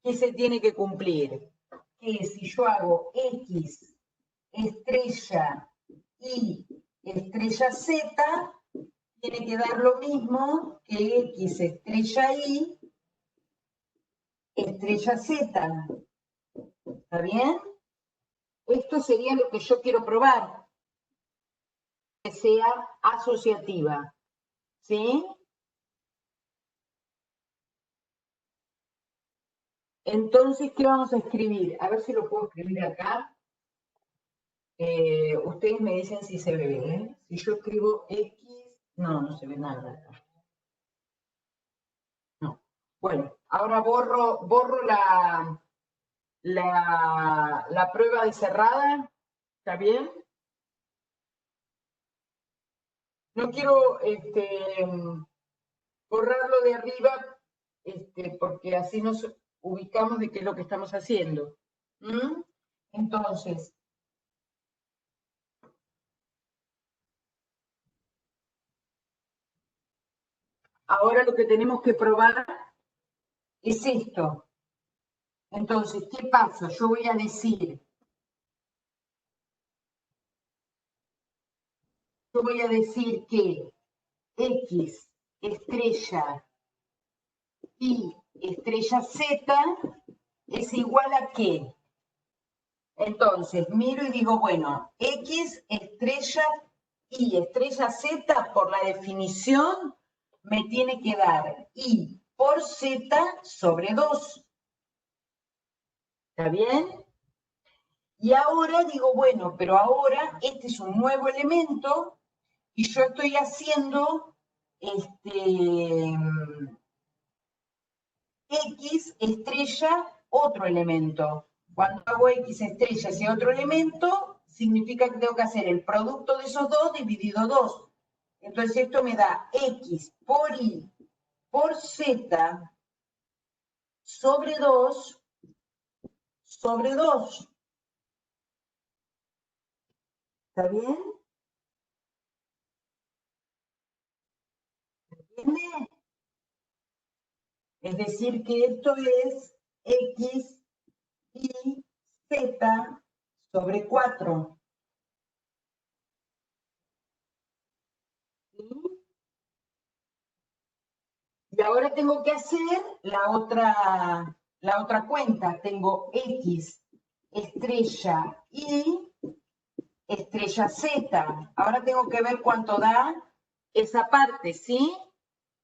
¿Qué se tiene que cumplir? Que si yo hago X estrella y estrella Z, tiene que dar lo mismo que X estrella Y estrella Z. ¿Está bien? Esto sería lo que yo quiero probar, que sea asociativa. ¿Sí? Entonces, ¿qué vamos a escribir? A ver si lo puedo escribir acá. Ustedes me dicen si se ve, ¿eh? Si yo escribo X, no se ve nada acá. No. Bueno, ahora borro la prueba de cerrada. ¿Está bien? No quiero borrarlo de arriba porque así nos ubicamos de qué es lo que estamos haciendo. ¿Mm? Entonces, ahora lo que tenemos que probar es esto. Entonces, ¿qué pasa? Yo voy a decir que X estrella y estrella Z es igual a qué. Entonces, miro y digo, bueno, X estrella y estrella Z, por la definición, me tiene que dar Y por Z sobre 2. ¿Está bien? Y ahora digo, bueno, pero ahora este es un nuevo elemento y yo estoy haciendo X estrella otro elemento. Cuando hago X estrellas y otro elemento, significa que tengo que hacer el producto de esos dos dividido 2. Entonces esto me da X por Y por Z sobre 2 sobre 2. ¿Está bien? ¿Entiende? Es decir, que esto es X y Z sobre 4. ¿Sí? Y ahora tengo que hacer la otra cuenta. Tengo X estrella y estrella Z. Ahora tengo que ver cuánto da esa parte, ¿sí?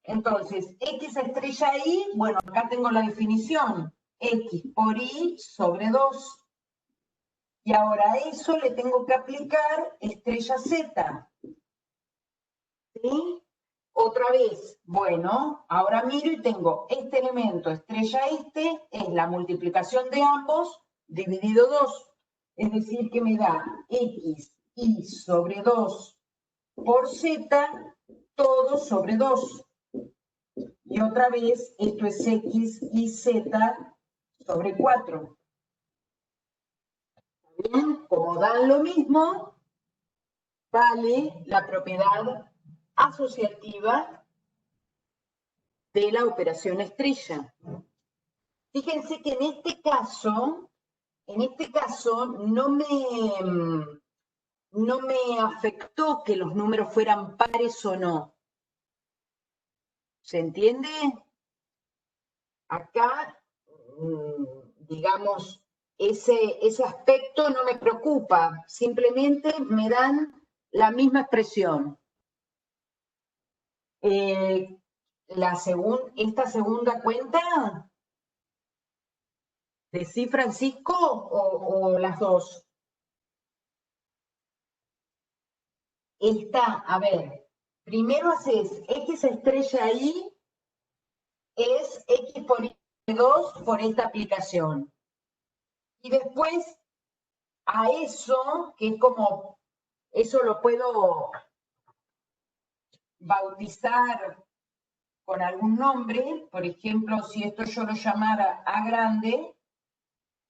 Entonces, X estrella Y, bueno, acá tengo la definición. X por Y sobre 2. Y ahora a eso le tengo que aplicar estrella Z. ¿Sí? Otra vez, bueno, ahora miro y tengo este elemento, estrella es la multiplicación de ambos dividido 2. Es decir, que me da X y sobre 2 por Z todo sobre 2. Y otra vez, esto es X y Z sobre 4. Bien, como dan lo mismo, vale la propiedad asociativa de la operación estrella. Fíjense que en este caso no me afectó que los números fueran pares o no. ¿Se entiende? Acá, digamos, ese aspecto no me preocupa, simplemente me dan la misma expresión. Esta segunda cuenta, ¿decí Francisco o las dos? Esta, a ver, primero haces X estrella ahí, es X por Y2 por esta aplicación. Y después a eso, que es como, eso lo puedo bautizar con algún nombre, por ejemplo, si esto yo lo llamara A grande,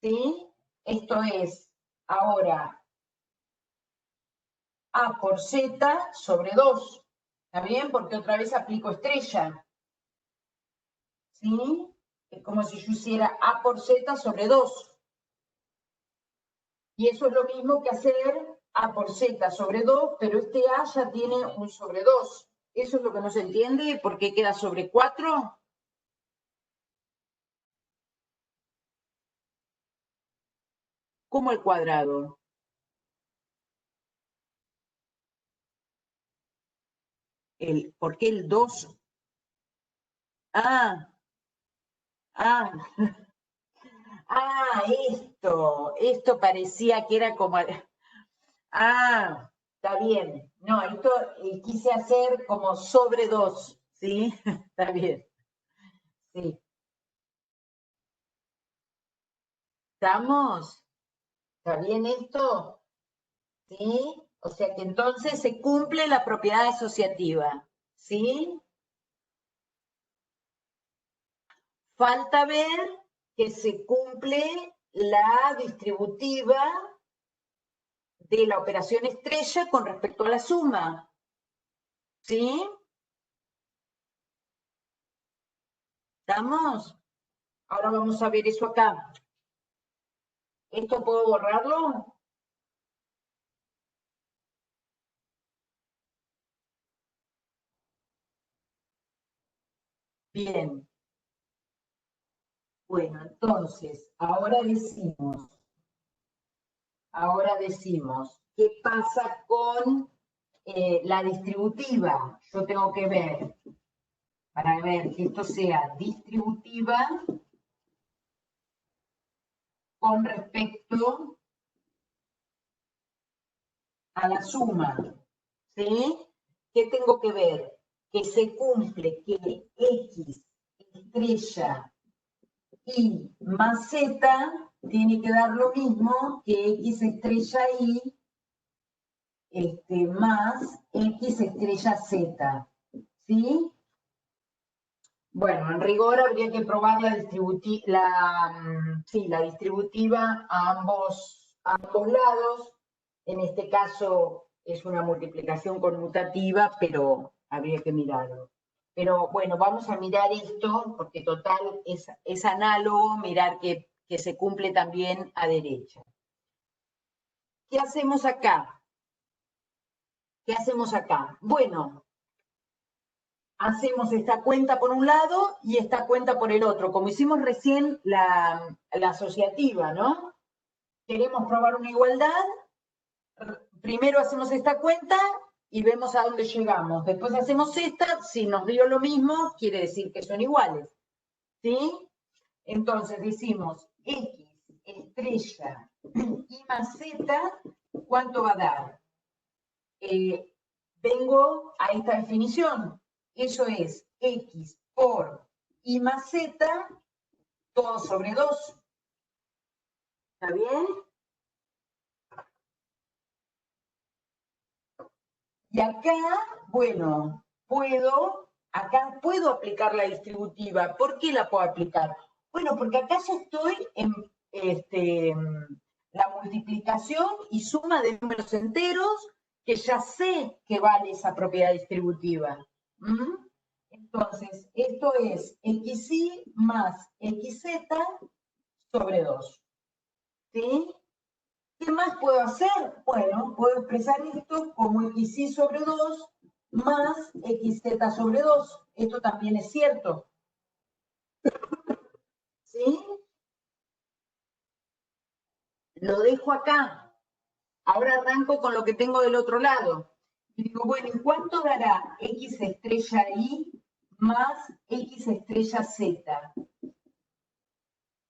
¿sí? Esto es ahora A por Z sobre 2, ¿está bien? Porque otra vez aplico estrella, ¿sí? Es como si yo hiciera A por Z sobre 2. Y eso es lo mismo que hacer A por Z sobre 2, pero este A ya tiene un sobre 2. ¿Eso es lo que no se entiende? ¿Por qué queda sobre 4? ¿Cómo el cuadrado? ¿Por qué el 2? Ah, ah, esto parecía que era como... Ah, está bien. No, esto quise hacer como sobre 2, ¿sí? Está bien, sí. ¿Estamos? ¿Está bien esto? ¿Sí? O sea que entonces se cumple la propiedad asociativa, ¿sí? Falta ver que se cumple la distributiva de la operación estrella con respecto a la suma, ¿sí? ¿Estamos? Ahora vamos a ver eso acá. ¿Esto puedo borrarlo? Bien. Bueno, entonces, ahora decimos, ¿qué pasa con la distributiva? Yo tengo que ver, para ver que esto sea distributiva con respecto a la suma, ¿sí? ¿Qué tengo que ver? Que se cumple que X estrella y más Z tiene que dar lo mismo que X estrella Y más X estrella Z, ¿sí? Bueno, en rigor habría que probar la distributiva a ambos lados. En este caso es una multiplicación conmutativa, pero habría que mirarlo. Pero bueno, vamos a mirar esto, porque total es análogo mirar que se cumple también a derecha. ¿Qué hacemos acá? ¿Qué hacemos acá? Bueno, hacemos esta cuenta por un lado y esta cuenta por el otro, como hicimos recién la asociativa, ¿no? Queremos probar una igualdad, primero hacemos esta cuenta y vemos a dónde llegamos. Después hacemos esta, si nos dio lo mismo, quiere decir que son iguales, ¿sí? Entonces decimos X estrella y más Z, ¿cuánto va a dar? Vengo a esta definición. Eso es X por Y más Z, todo sobre 2. ¿Está bien? Y acá, bueno, acá puedo aplicar la distributiva. ¿Por qué la puedo aplicar? Bueno, porque acá ya estoy en la multiplicación y suma de números enteros, que ya sé que vale esa propiedad distributiva. ¿Mm? Entonces, esto es xy más xz sobre 2. ¿Sí? ¿Qué más puedo hacer? Bueno, puedo expresar esto como xy sobre 2 más xz sobre 2. Esto también es cierto. ¿Sí? Lo dejo acá. Ahora arranco con lo que tengo del otro lado. Y digo, bueno, ¿y cuánto dará x estrella y más x estrella z?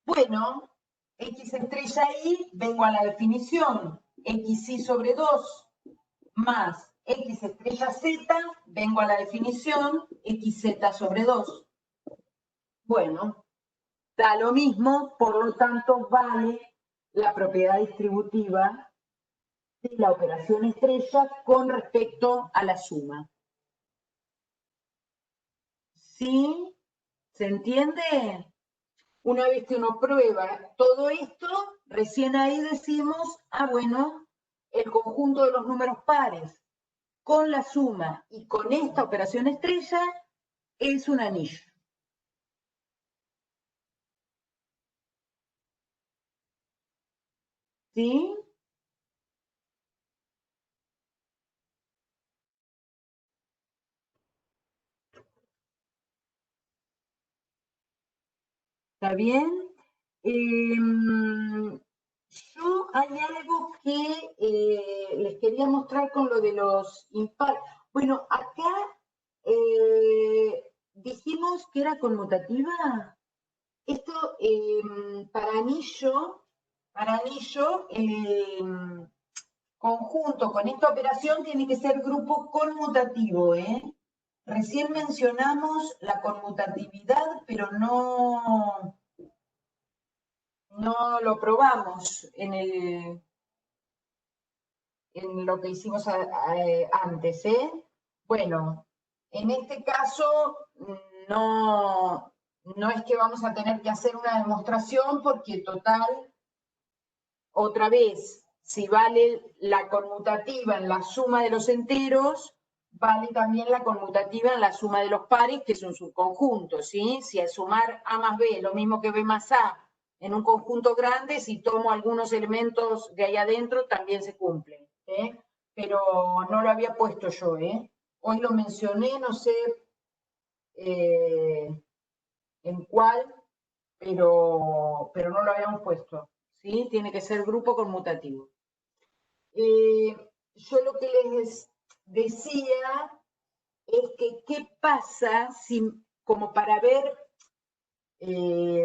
Bueno, x estrella y, vengo a la definición, xy sobre 2 más x estrella z, vengo a la definición, xz sobre 2. Bueno, da lo mismo, por lo tanto vale la propiedad distributiva de la operación estrella con respecto a la suma. ¿Sí? ¿Se entiende? Una vez que uno prueba todo esto, recién ahí decimos, bueno, el conjunto de los números pares con la suma y con esta operación estrella es un anillo. ¿Sí? ¿Está bien? Yo hay algo que les quería mostrar con lo de los impares. Bueno, acá dijimos que era conmutativa. Esto para anillo, conjunto con esta operación tiene que ser grupo conmutativo, ¿eh? Recién mencionamos la conmutatividad, pero no lo probamos en lo que hicimos antes, ¿eh? Bueno, en este caso no es que vamos a tener que hacer una demostración porque total, otra vez, si vale la conmutativa en la suma de los enteros, vale también la conmutativa en la suma de los pares, que es un subconjunto, ¿sí? Si al sumar A más B, lo mismo que B más A, en un conjunto grande, si tomo algunos elementos de ahí adentro, también se cumple, ¿eh? Pero no lo había puesto yo, ¿eh? Hoy lo mencioné, no sé en cuál, pero no lo habíamos puesto, ¿sí? Tiene que ser grupo conmutativo. Yo lo que les decía es que qué pasa si, como para ver,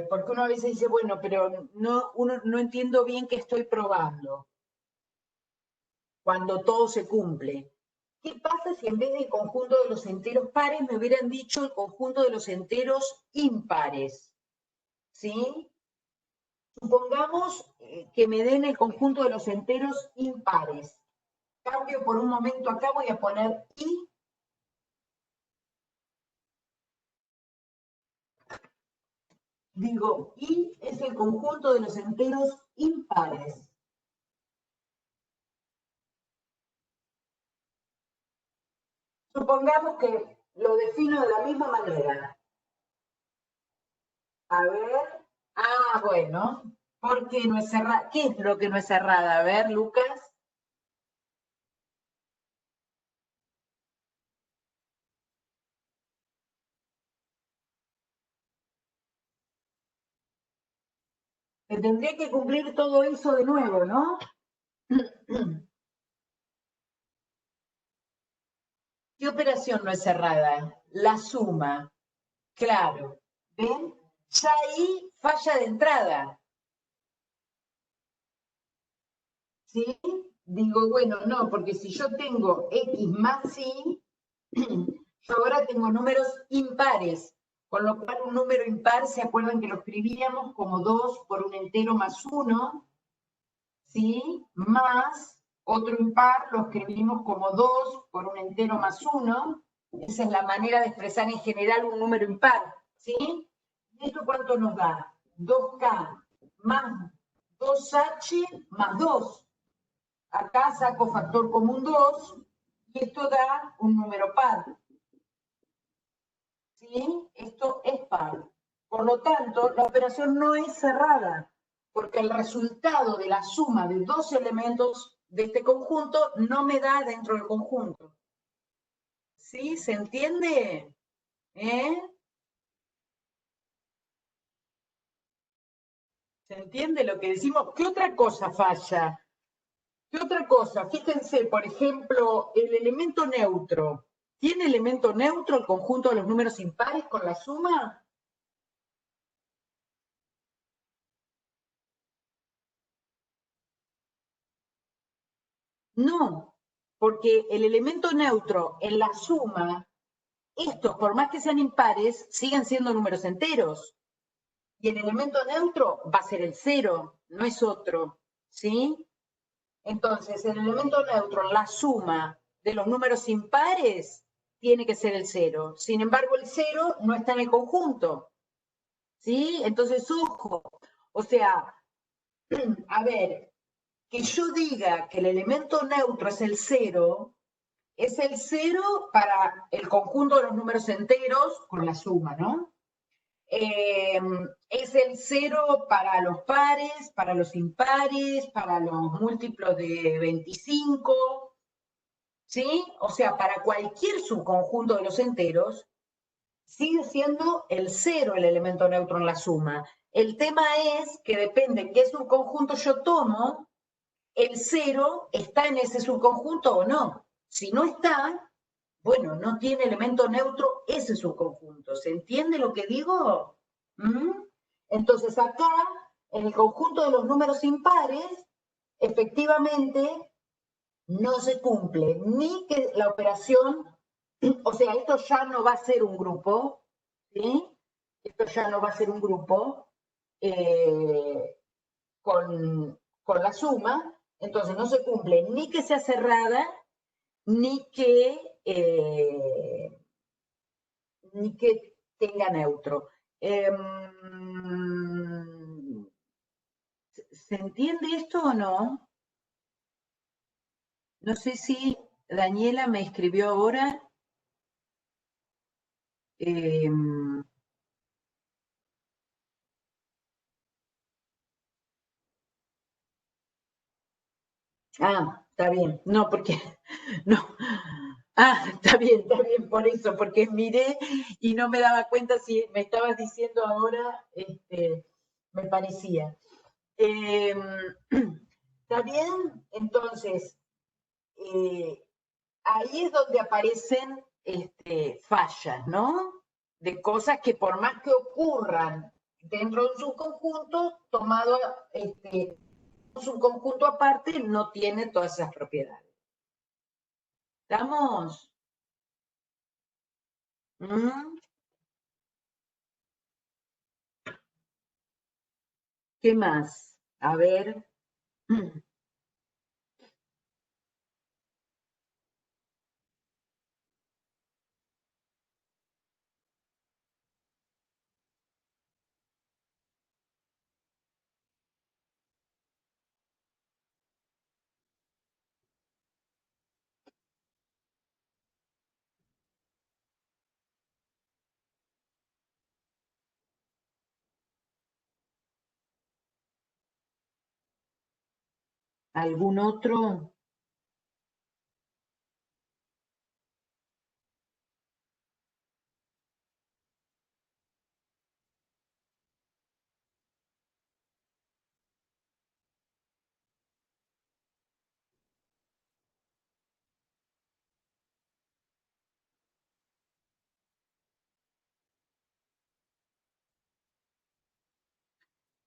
porque uno a veces dice, bueno, pero uno no entiendo bien qué estoy probando cuando todo se cumple. ¿Qué pasa si en vez del conjunto de los enteros pares me hubieran dicho el conjunto de los enteros impares? ¿Sí? Supongamos que me den el conjunto de los enteros impares. Cambio por un momento acá, voy a poner i. Digo, i es el conjunto de los enteros impares. Supongamos que lo defino de la misma manera. A ver. Bueno. ¿Por qué no es cerrada? ¿Qué es lo que no es cerrada? A ver, Lucas. Que tendría que cumplir todo eso de nuevo, ¿no? ¿Qué operación no es cerrada? La suma. Claro. ¿Ven? Ya ahí falla de entrada. ¿Sí? Digo, bueno, no, porque si yo tengo x más y, yo ahora tengo números impares, con lo cual un número impar, ¿se acuerdan que lo escribíamos como 2 por un entero más 1? ¿Sí? Más otro impar lo escribimos como 2 por un entero más 1. Esa es la manera de expresar en general un número impar, ¿sí? ¿Y esto cuánto nos da? 2K más 2H más 2. Acá saco factor común 2 y esto da un número par. ¿Sí? Esto es par. Por lo tanto, la operación no es cerrada, porque el resultado de la suma de dos elementos de este conjunto no me da dentro del conjunto. ¿Sí? ¿Se entiende? ¿Eh? ¿Se entiende lo que decimos? ¿Qué otra cosa falla? ¿Qué otra cosa? Fíjense, por ejemplo, el elemento neutro. ¿Tiene elemento neutro el conjunto de los números impares con la suma? No, porque el elemento neutro en la suma, estos, por más que sean impares, siguen siendo números enteros. Y el elemento neutro va a ser el cero, no es otro. ¿Sí? Entonces, el elemento neutro en la suma de los números impares tiene que ser el cero. Sin embargo, el cero no está en el conjunto. ¿Sí? Entonces, ojo. O sea, a ver, que yo diga que el elemento neutro es el cero para el conjunto de los números enteros con la suma, ¿no? Es el cero para los pares, para los impares, para los múltiplos de 25, ¿sí? O sea, para cualquier subconjunto de los enteros, sigue siendo el cero el elemento neutro en la suma. El tema es que depende qué subconjunto yo tomo, el cero está en ese subconjunto o no. Si no está, bueno, no tiene elemento neutro ese subconjunto. ¿Se entiende lo que digo? ¿Mm? Entonces acá, en el conjunto de los números impares, efectivamente no se cumple ni que la operación, o sea, esto ya no va a ser un grupo, ¿sí? Esto ya no va a ser un grupo eh, con la suma, entonces no se cumple ni que sea cerrada, ni que, eh, ni que tenga neutro. ¿Se entiende esto o no? No sé si Daniela me escribió ahora. Eh, está bien. No, porque no. Está bien, por eso, porque miré y no me daba cuenta si me estabas diciendo ahora, me parecía. Eh, ¿Está bien? Entonces, eh, ahí es donde aparecen fallas, ¿no? De cosas que por más que ocurran dentro de un subconjunto, tomado un subconjunto aparte, no tiene todas esas propiedades. ¿Estamos? ¿Mm? ¿Qué más? A ver. ¿Algún otro?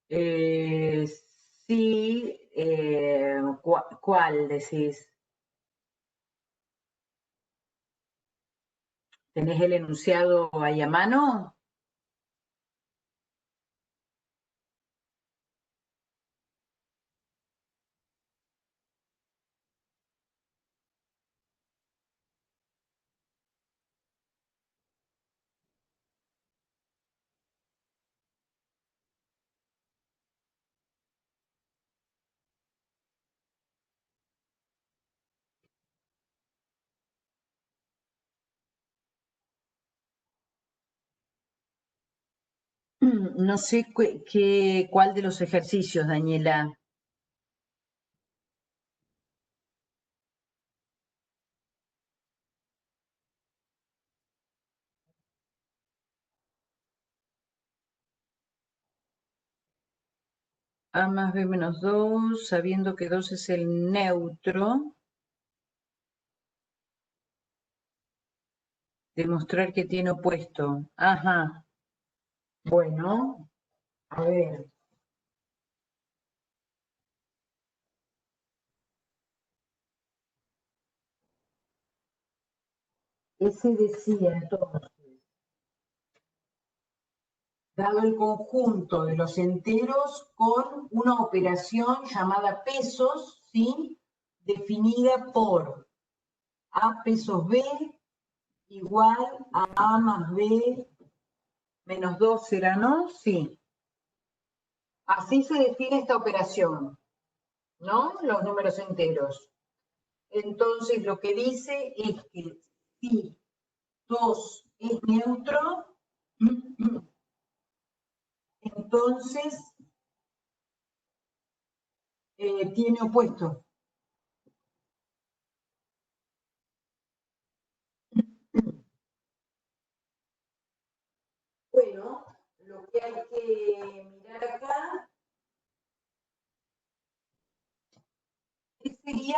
Eh, sí, ¿cuál decís? ¿Tenés el enunciado ahí a mano? No sé cuál de los ejercicios, Daniela. A más B menos 2, sabiendo que 2 es el neutro. Demostrar que tiene opuesto. Ajá. Bueno, a ver. Ese decía entonces, dado el conjunto de los enteros con una operación llamada pesos, ¿sí? Definida por A pesos B igual a A más B menos 2, ¿será no? Sí. Así se define esta operación, ¿no? Los números enteros. Entonces lo que dice es que si 2 es neutro, entonces tiene opuesto. Bueno, lo que hay que mirar acá sería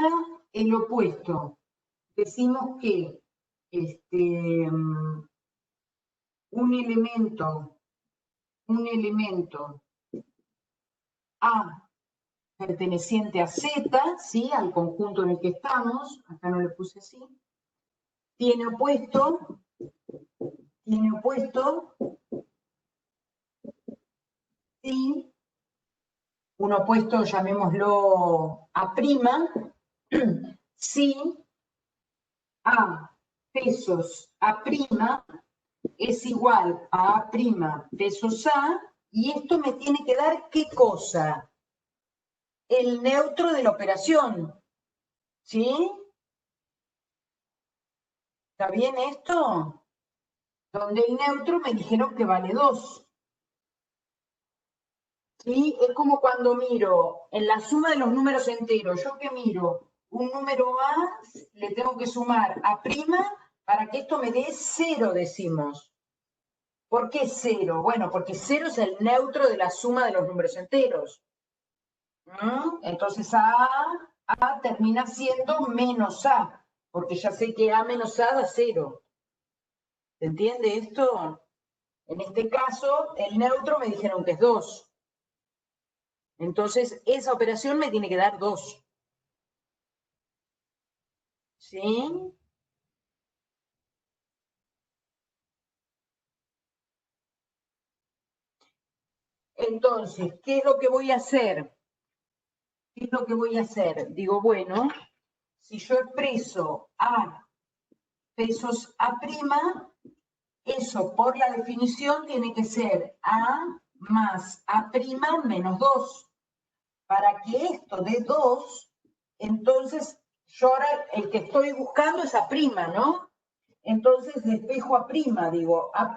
el opuesto. Decimos que un elemento A perteneciente a Z, ¿sí? Al conjunto en el que estamos, acá no le puse así, tiene opuesto, sí, un opuesto, llamémoslo A', si A pesos A' es igual a A' pesos A, y esto me tiene que dar ¿qué cosa? El neutro de la operación, ¿sí? ¿Está bien esto? Donde el neutro me dijeron que vale 2. ¿Sí? Es como cuando miro en la suma de los números enteros, yo que miro un número A, le tengo que sumar A' para que esto me dé 0, decimos. ¿Por qué 0? Bueno, porque 0 es el neutro de la suma de los números enteros. Entonces A termina siendo menos A, porque ya sé que A menos A da 0. ¿Se entiende esto? En este caso, el neutro me dijeron que es 2. Entonces, esa operación me tiene que dar 2. ¿Sí? Entonces, ¿qué es lo que voy a hacer? ¿Qué es lo que voy a hacer? Digo, bueno, si yo expreso A pesos A', eso por la definición tiene que ser A más A' menos 2. Para que esto dé 2, entonces yo ahora el que estoy buscando es A', ¿no? Entonces despejo A', digo, A'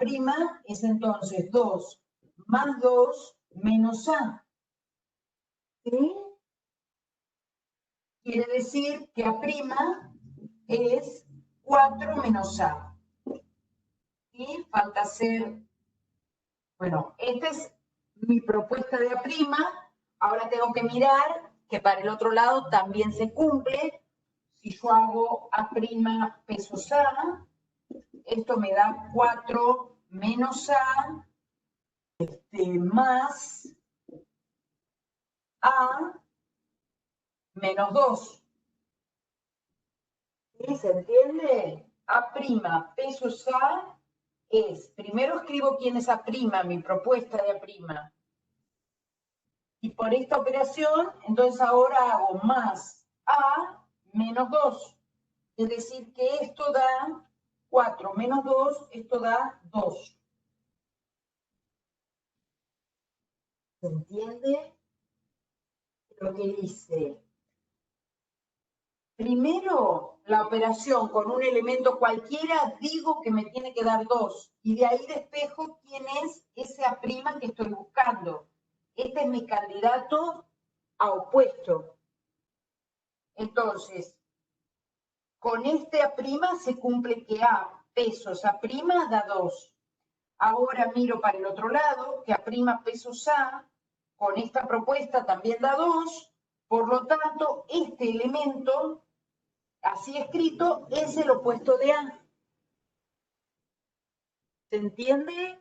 es entonces 2 más 2 menos A. ¿Sí? Quiere decir que A' es 4 menos A. Y falta hacer, bueno, esta es mi propuesta de A'. Ahora tengo que mirar que para el otro lado también se cumple. Si yo hago A' pesos A, esto me da 4 menos A más A menos 2. ¿Sí? ¿Se entiende? A' pesos A es, primero escribo quién es A', mi propuesta de A'. Y por esta operación, entonces ahora hago más A menos 2. Es decir, que esto da 4 menos 2, esto da 2. ¿Se entiende? Lo que dice. Primero, la operación con un elemento cualquiera, digo que me tiene que dar 2. Y de ahí despejo quién es ese A' que estoy buscando. Este es mi candidato a opuesto. Entonces, con este A' se cumple que A pesos A' da 2. Ahora miro para el otro lado, que A' pesos A, con esta propuesta también da 2. Por lo tanto, este elemento, así escrito, es el opuesto de A. ¿Se entiende?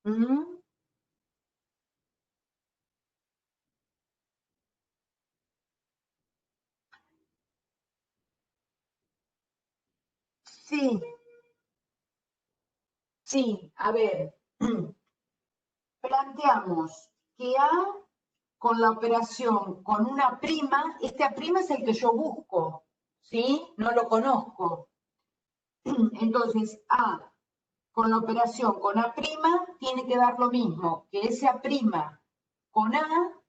¿Mm? Sí, sí, a ver, planteamos que A con la operación con una prima, este A' es el que yo busco, ¿sí? No lo conozco. Entonces, A con la operación con A' tiene que dar lo mismo que ese A' con A,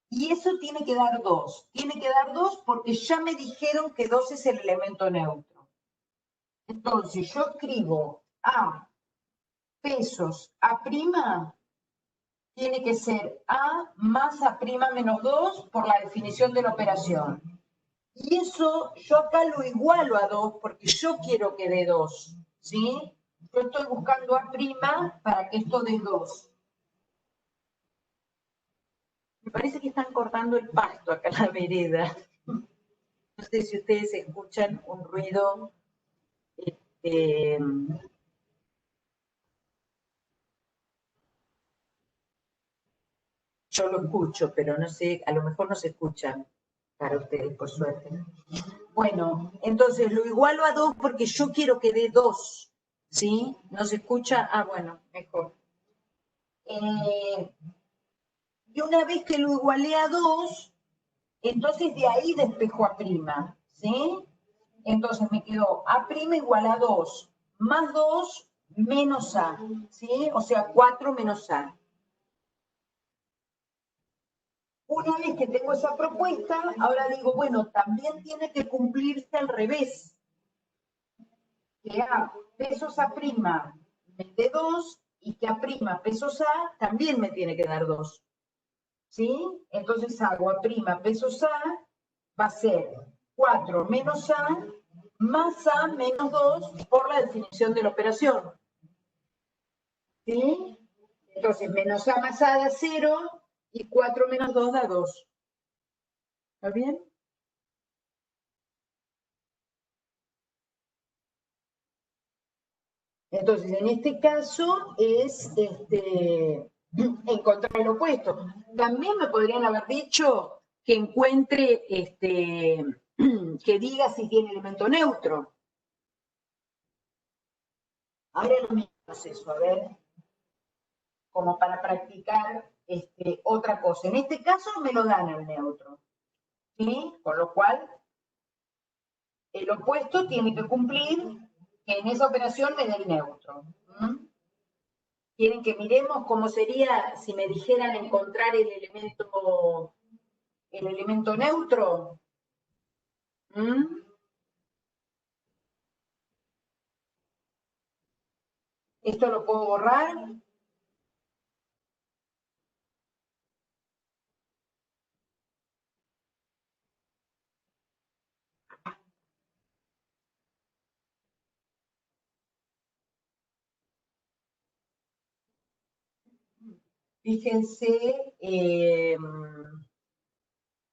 y eso tiene que dar 2. Tiene que dar 2 porque ya me dijeron que 2 es el elemento neutro. Entonces, yo escribo A pesos A', tiene que ser A más A' menos 2 por la definición de la operación. Y eso yo acá lo igualo a 2 porque yo quiero que dé 2, ¿sí? Yo estoy buscando A' para que esto dé 2. Me parece que están cortando el pasto acá en la vereda. No sé si ustedes escuchan un ruido. Eh, yo lo escucho, pero no sé, a lo mejor no se escucha para ustedes, por suerte. Bueno, entonces lo igualo a 2 porque yo quiero que dé 2, ¿sí? ¿No se escucha? Ah, bueno, mejor. Y una vez que lo igualé a 2, entonces de ahí despejo A', ¿sí? Entonces me quedó A' igual a 2, más 2 menos A, ¿sí? O sea, 4 menos A. Una vez que tengo esa propuesta, ahora digo, bueno, también tiene que cumplirse al revés. Que A pesos A' me dé 2 y que A' pesos A también me tiene que dar 2. ¿Sí? Entonces hago A' pesos A, va a ser 4 menos A más A menos 2 por la definición de la operación. ¿Sí? Entonces menos A más A da 0 y 4 menos 2 da 2. ¿Está bien? Entonces, en este caso es encontrar el opuesto. También me podrían haber dicho que encuentre, que diga si tiene elemento neutro. Ahora no me eso, a ver, como para practicar otra cosa. En este caso me lo dan al neutro, ¿sí? Con lo cual, el opuesto tiene que cumplir que en esa operación me dé el neutro. ¿Quieren que miremos cómo sería si me dijeran encontrar el elemento neutro? ¿Esto lo puedo borrar? Fíjense,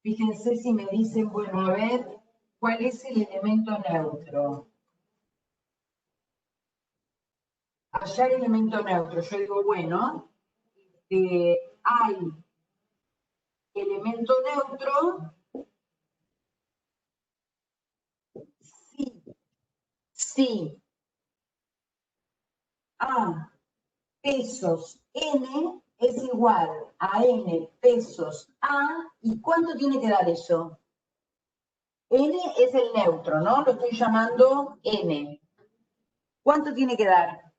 fíjense si me dicen, bueno, a ver, ¿cuál es el elemento neutro? Hallar elemento neutro. Yo digo, bueno, hay elemento neutro si A pesos N es igual a N pesos A. ¿Y cuánto tiene que dar eso? N es el neutro, ¿no? Lo estoy llamando N. ¿Cuánto tiene que dar?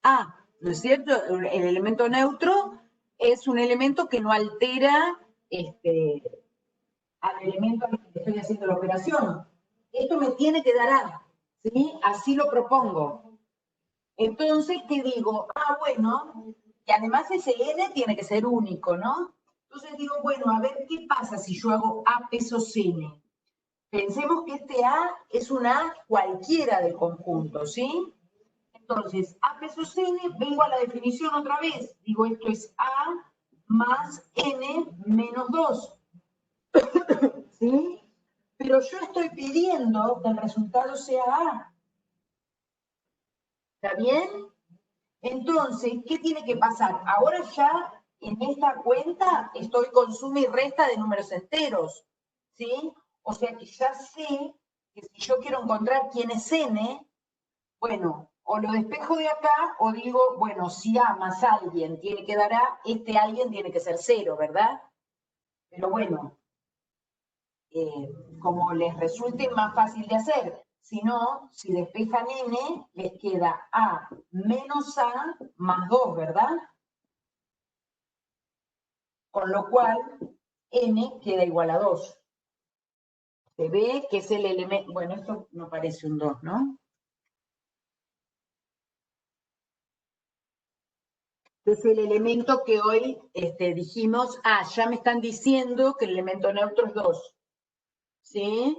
A, ¿no es cierto? El elemento neutro es un elemento que no altera al elemento al que estoy haciendo la operación. Esto me tiene que dar A, ¿sí? Así lo propongo. Entonces, ¿qué digo? Ah, bueno, y además ese n tiene que ser único, ¿no? Entonces digo, bueno, a ver qué pasa si yo hago A pesos n. Pensemos que este A es un A cualquiera del conjunto, ¿sí? Entonces, A pesos n, vengo a la definición otra vez. Digo, esto es A más n menos 2, ¿sí? Pero yo estoy pidiendo que el resultado sea A. ¿Está bien? Entonces, ¿qué tiene que pasar? Ahora ya en esta cuenta estoy con suma y resta de números enteros, ¿sí? O sea que ya sé que si yo quiero encontrar quién es n, bueno, o lo despejo de acá o digo, bueno, si A más alguien tiene que dar A, este alguien tiene que ser 0, ¿verdad? Pero bueno, como les resulte más fácil de hacer. Si no, si despejan n, les queda A menos A más 2, ¿verdad? Con lo cual, n queda igual a 2. Se ve que es el elemento, bueno, esto no parece un 2, ¿no? Es el elemento que hoy dijimos, ya me están diciendo que el elemento neutro es 2. ¿Sí?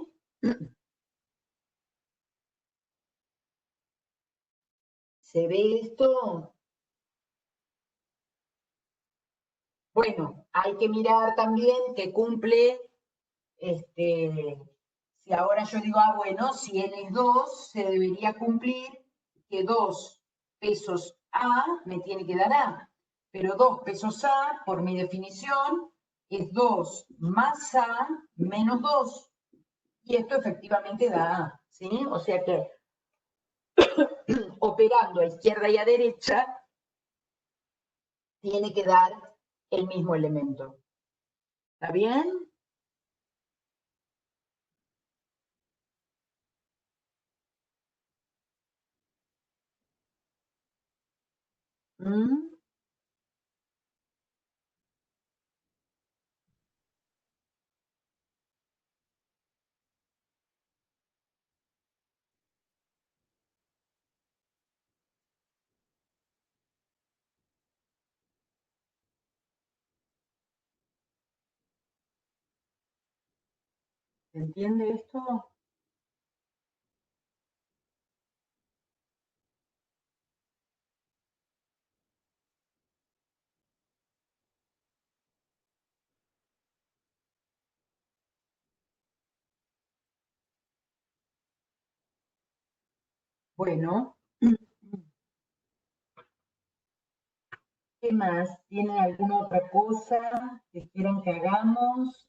¿Se ve esto? Bueno, hay que mirar también que cumple, si ahora yo digo, bueno, si n es 2, se debería cumplir que 2 pesos A me tiene que dar A. Pero 2 pesos A, por mi definición, es 2 más A menos 2. Y esto efectivamente da A, ¿sí? O sea que operando a izquierda y a derecha, tiene que dar el mismo elemento. ¿Está bien? ¿Mm? ¿Se entiende esto? Bueno, ¿qué más? ¿Tienen alguna otra cosa que quieran que hagamos?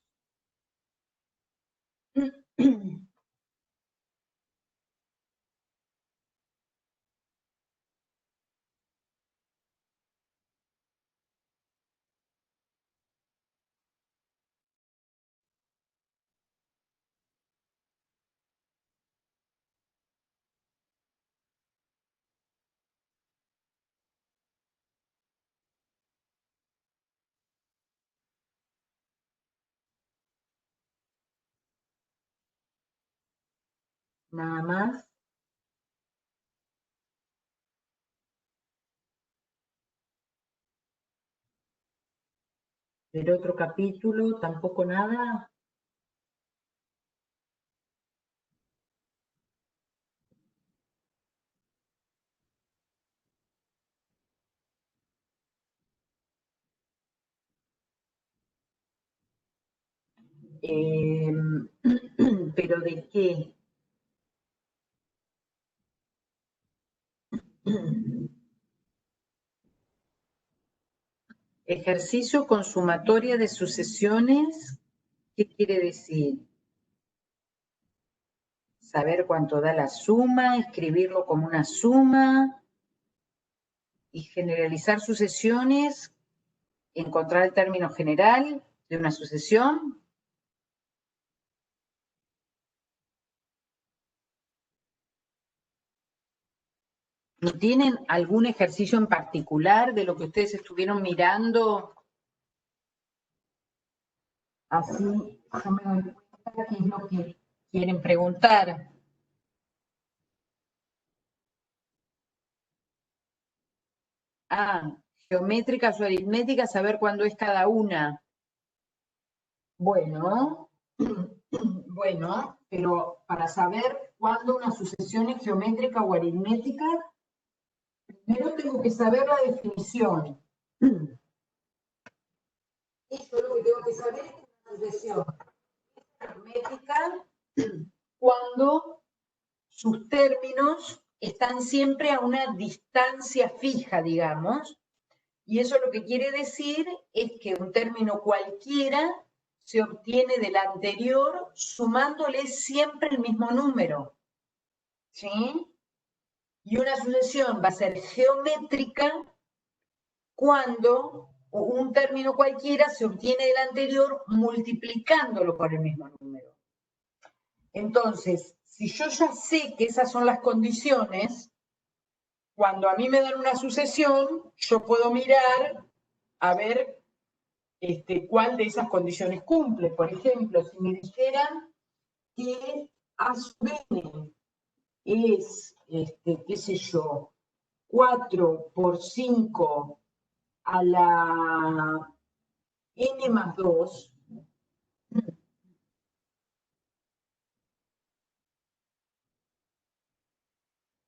Nada más. Del otro capítulo, tampoco nada. ¿Pero de qué? Ejercicio con sumatoria de sucesiones, ¿qué quiere decir? Saber cuánto da la suma, escribirlo como una suma y generalizar sucesiones, encontrar el término general de una sucesión. ¿No tienen algún ejercicio en particular de lo que ustedes estuvieron mirando? Así yo me doy cuenta qué es lo que quieren preguntar. Ah, geométricas o aritméticas, saber cuándo es cada una. Bueno, bueno, pero para saber cuándo una sucesión es geométrica o aritmética, primero tengo que saber la definición. Eso es lo que tengo que saber, es una sucesión geométrica cuando sus términos están siempre a una distancia fija, digamos, y eso lo que quiere decir es que un término cualquiera se obtiene del anterior sumándole siempre el mismo número, ¿sí? Y una sucesión va a ser geométrica cuando un término cualquiera se obtiene del anterior multiplicándolo por el mismo número. Entonces, si yo ya sé que esas son las condiciones, cuando a mí me dan una sucesión, yo puedo mirar a ver cuál de esas condiciones cumple. Por ejemplo, si me dijeran que A sub n es, qué sé yo, 4 por 5 a la n más 2,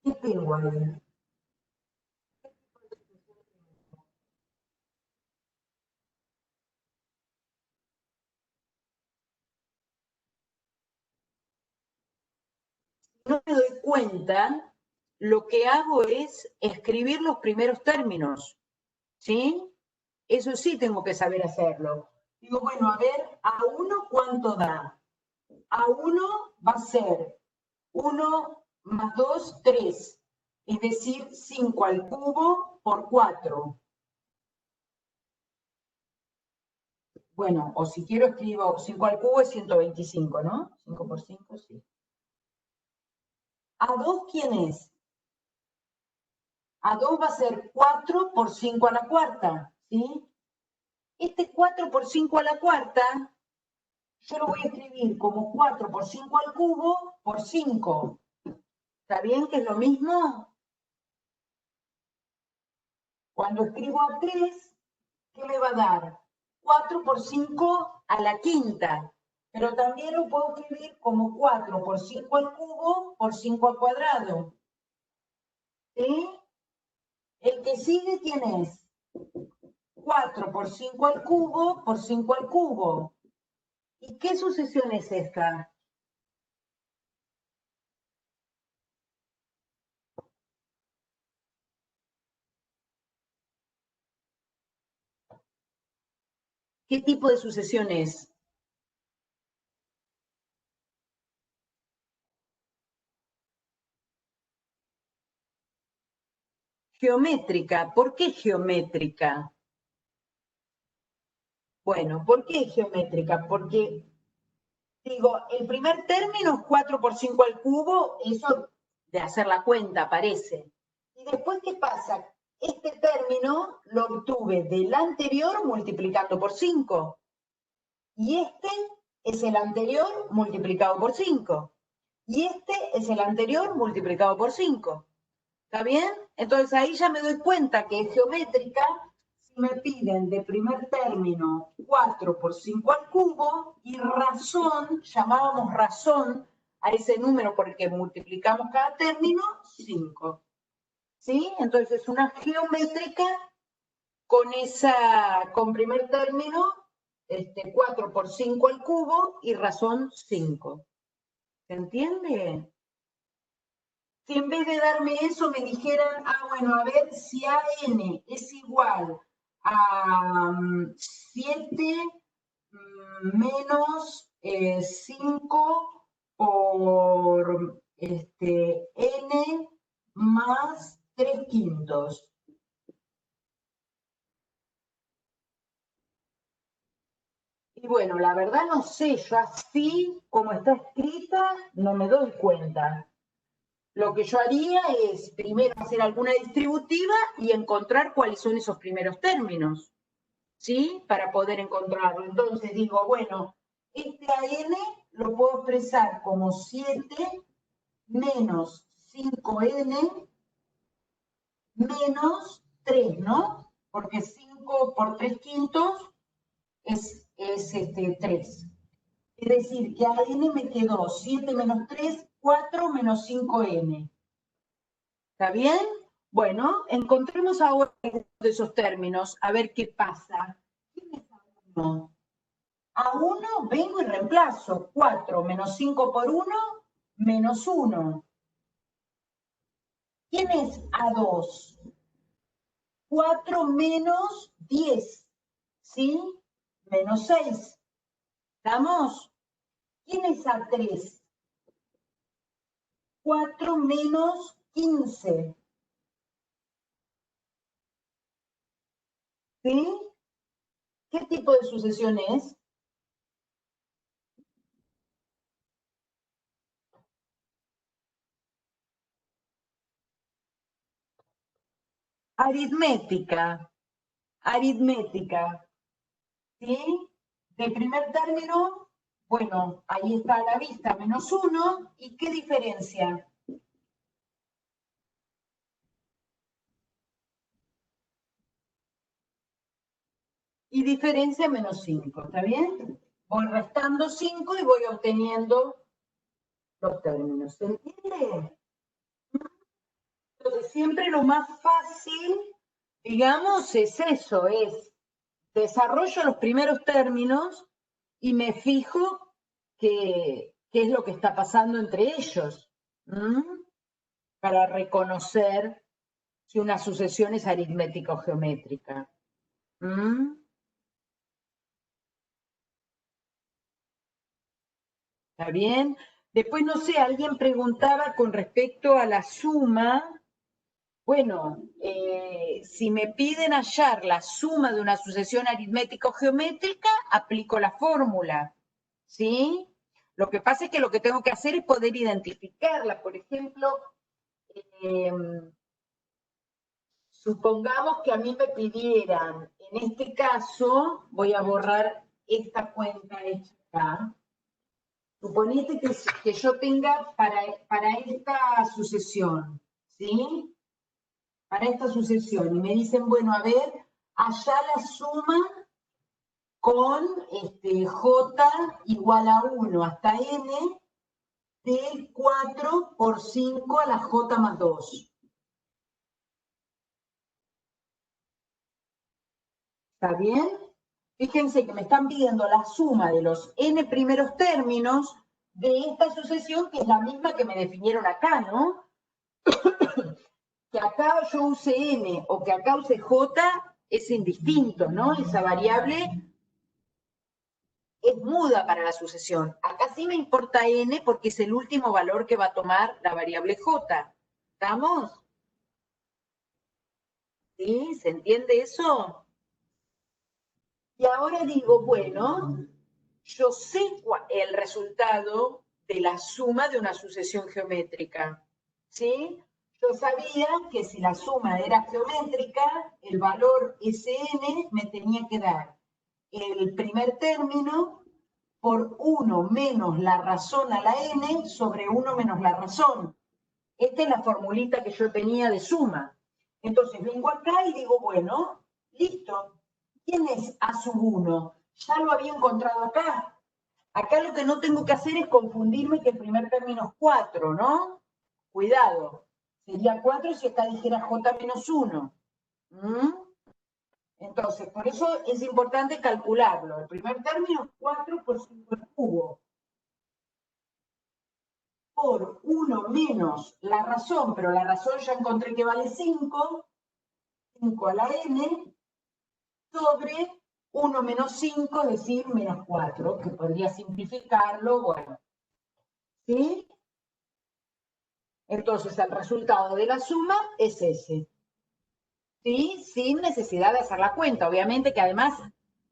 ¿qué tengo ahí? No me doy cuenta, lo que hago es escribir los primeros términos, ¿sí? Eso sí tengo que saber hacerlo. Digo, bueno, a ver, A1 ¿cuánto da? A1 va a ser 1 más 2, 3, es decir, 5 al cubo por 4. Bueno, o si quiero escribo 5 al cubo es 125, ¿no? 5 por 5, sí. ¿A2 quién es? A2 va a ser 4 por 5 a la cuarta, ¿sí? Este 4 por 5 a la cuarta, yo lo voy a escribir como 4 por 5 al cubo por 5. ¿Está bien que es lo mismo? Cuando escribo A3, ¿qué me va a dar? 4 por 5 a la quinta. Pero también lo puedo escribir como 4 por 5 al cubo por 5 al cuadrado. ¿Sí? El que sigue, ¿quién es? 4 por 5 al cubo por 5 al cubo. ¿Y qué sucesión es esta? ¿Qué tipo de sucesión es? Geométrica. ¿Por qué geométrica? Bueno, ¿por qué geométrica? Porque, digo, el primer término es 4 por 5 al cubo, eso de hacer la cuenta parece. Y después, ¿qué pasa? Este término lo obtuve del anterior multiplicando por 5. Y este es el anterior multiplicado por 5. Y este es el anterior multiplicado por 5. ¿Está bien? Entonces ahí ya me doy cuenta que es geométrica si me piden de primer término 4 por 5 al cubo y razón, llamábamos razón a ese número por el que multiplicamos cada término, 5. ¿Sí? Entonces una geométrica con primer término 4 por 5 al cubo y razón 5. ¿Se entiende? Si en vez de darme eso me dijeran, bueno, a ver si AN es igual a 7 menos 5 por N más 3 quintos. Y bueno, la verdad no sé, yo así como está escrita no me doy cuenta. lo que yo haría es primero hacer alguna distributiva y encontrar cuáles son esos primeros términos, ¿sí? Para poder encontrarlo. Entonces digo, bueno, este AN lo puedo expresar como 7 menos 5N menos 3, ¿no? Porque 5 por 3 quintos es 3. Es decir, que a n me quedó 7 menos 3, 4 menos 5n. ¿Está bien? Bueno, encontremos ahora de esos términos, a ver qué pasa. ¿Quién es A1? A1 vengo y reemplazo. 4 menos 5 por 1, menos 1. ¿Quién es A2? 4 menos 10, ¿sí? Menos 6. ¿Estamos? ¿Quién es A3? 4 menos 15. ¿Sí? ¿Qué tipo de sucesión es? Aritmética. Aritmética. ¿Sí? De primer término, bueno, ahí está a la vista, menos 1. ¿Y qué diferencia? Y diferencia menos 5, ¿está bien? Voy restando 5 y voy obteniendo los términos. ¿Se entiende? Entonces, siempre lo más fácil, digamos, es eso, es desarrollo los primeros términos y me fijo qué es lo que está pasando entre ellos, ¿m? Para reconocer si una sucesión es aritmética o geométrica. ¿M? ¿Está bien? Después, no sé, alguien preguntaba con respecto a la suma. Bueno, si me piden hallar la suma de una sucesión aritmético-geométrica, aplico la fórmula, ¿sí? Lo que pasa es que lo que tengo que hacer es poder identificarla. Por ejemplo, supongamos que a mí me pidieran, en este caso, voy a borrar esta cuenta hecha acá. Suponete que yo tenga para esta sucesión, ¿sí? Para esta sucesión. Y me dicen, bueno, a ver, allá la suma con J igual a 1 hasta N del 4 por 5 a la J más 2. ¿Está bien? Fíjense que me están pidiendo la suma de los N primeros términos de esta sucesión, que es la misma que me definieron acá, ¿no? Que acá yo use N o que acá use J es indistinto, ¿no? Esa variable es muda para la sucesión. Acá sí me importa n porque es el último valor que va a tomar la variable j. ¿Estamos? ¿Sí? ¿Se entiende eso? Y ahora digo, bueno, yo sé el resultado de la suma de una sucesión geométrica. ¿Sí? Yo sabía que si la suma era geométrica, el valor Sn me tenía que dar el primer término por 1 menos la razón a la n sobre 1 menos la razón. Esta es la formulita que yo tenía de suma. Entonces vengo acá y digo, bueno, listo. ¿Quién es A sub 1? Ya lo había encontrado acá. Acá lo que no tengo que hacer es confundirme que el primer término es 4, ¿no? Cuidado. Sería 4 si acá dijera J menos 1. ¿Mm? Entonces, por eso es importante calcularlo. El primer término es 4 por 5 al cubo. Por 1 menos la razón, pero la razón ya encontré que vale 5, 5 a la n, sobre 1 menos 5, es decir, menos 4, que podría simplificarlo, bueno. ¿Sí? Entonces, el resultado de la suma es ese. ¿Sí? Sin necesidad de hacer la cuenta. Obviamente que además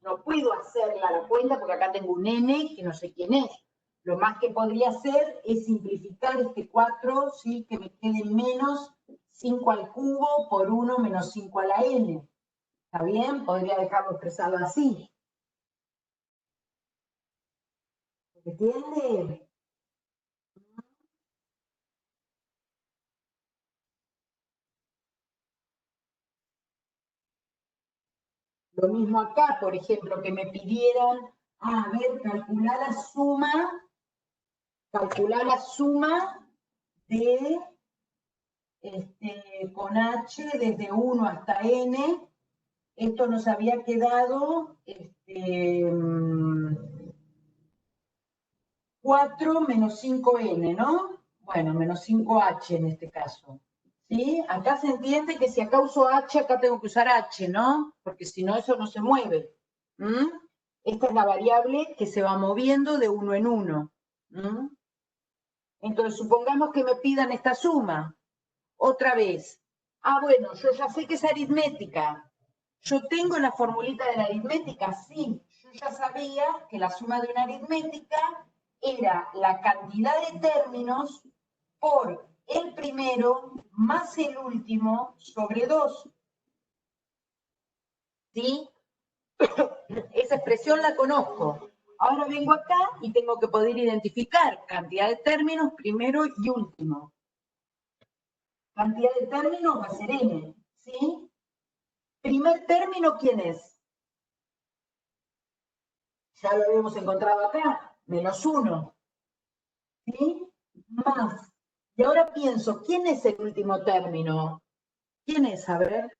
no puedo hacerla la cuenta porque acá tengo un n que no sé quién es. Lo más que podría hacer es simplificar este 4, ¿sí? Que me quede menos 5 al cubo por 1 menos 5 a la n. ¿Está bien? Podría dejarlo expresado así. ¿Se entiende? Lo mismo acá, por ejemplo, que me pidieran, a ver, calcular la suma de, con h desde 1 hasta n. Esto nos había quedado 4 menos 5n, ¿no? Bueno, menos 5h en este caso. ¿Sí? Acá se entiende que si acá uso h, acá tengo que usar h, ¿no? Porque si no, eso no se mueve. ¿Mm? Esta es la variable que se va moviendo de uno en uno. ¿Mm? Entonces, supongamos que me pidan esta suma. Otra vez. Ah, bueno, yo ya sé que es aritmética. ¿Yo tengo la formulita de la aritmética? Sí. Yo ya sabía que la suma de una aritmética era la cantidad de términos por el primero más el último sobre 2. ¿Sí? Esa expresión la conozco. Ahora vengo acá y tengo que poder identificar cantidad de términos primero y último. Cantidad de términos va a ser n, ¿sí? Primer término, ¿quién es? Ya lo habíamos encontrado acá, menos 1, ¿sí? Más. Y ahora pienso, ¿quién es el último término? ¿Quién es? A ver.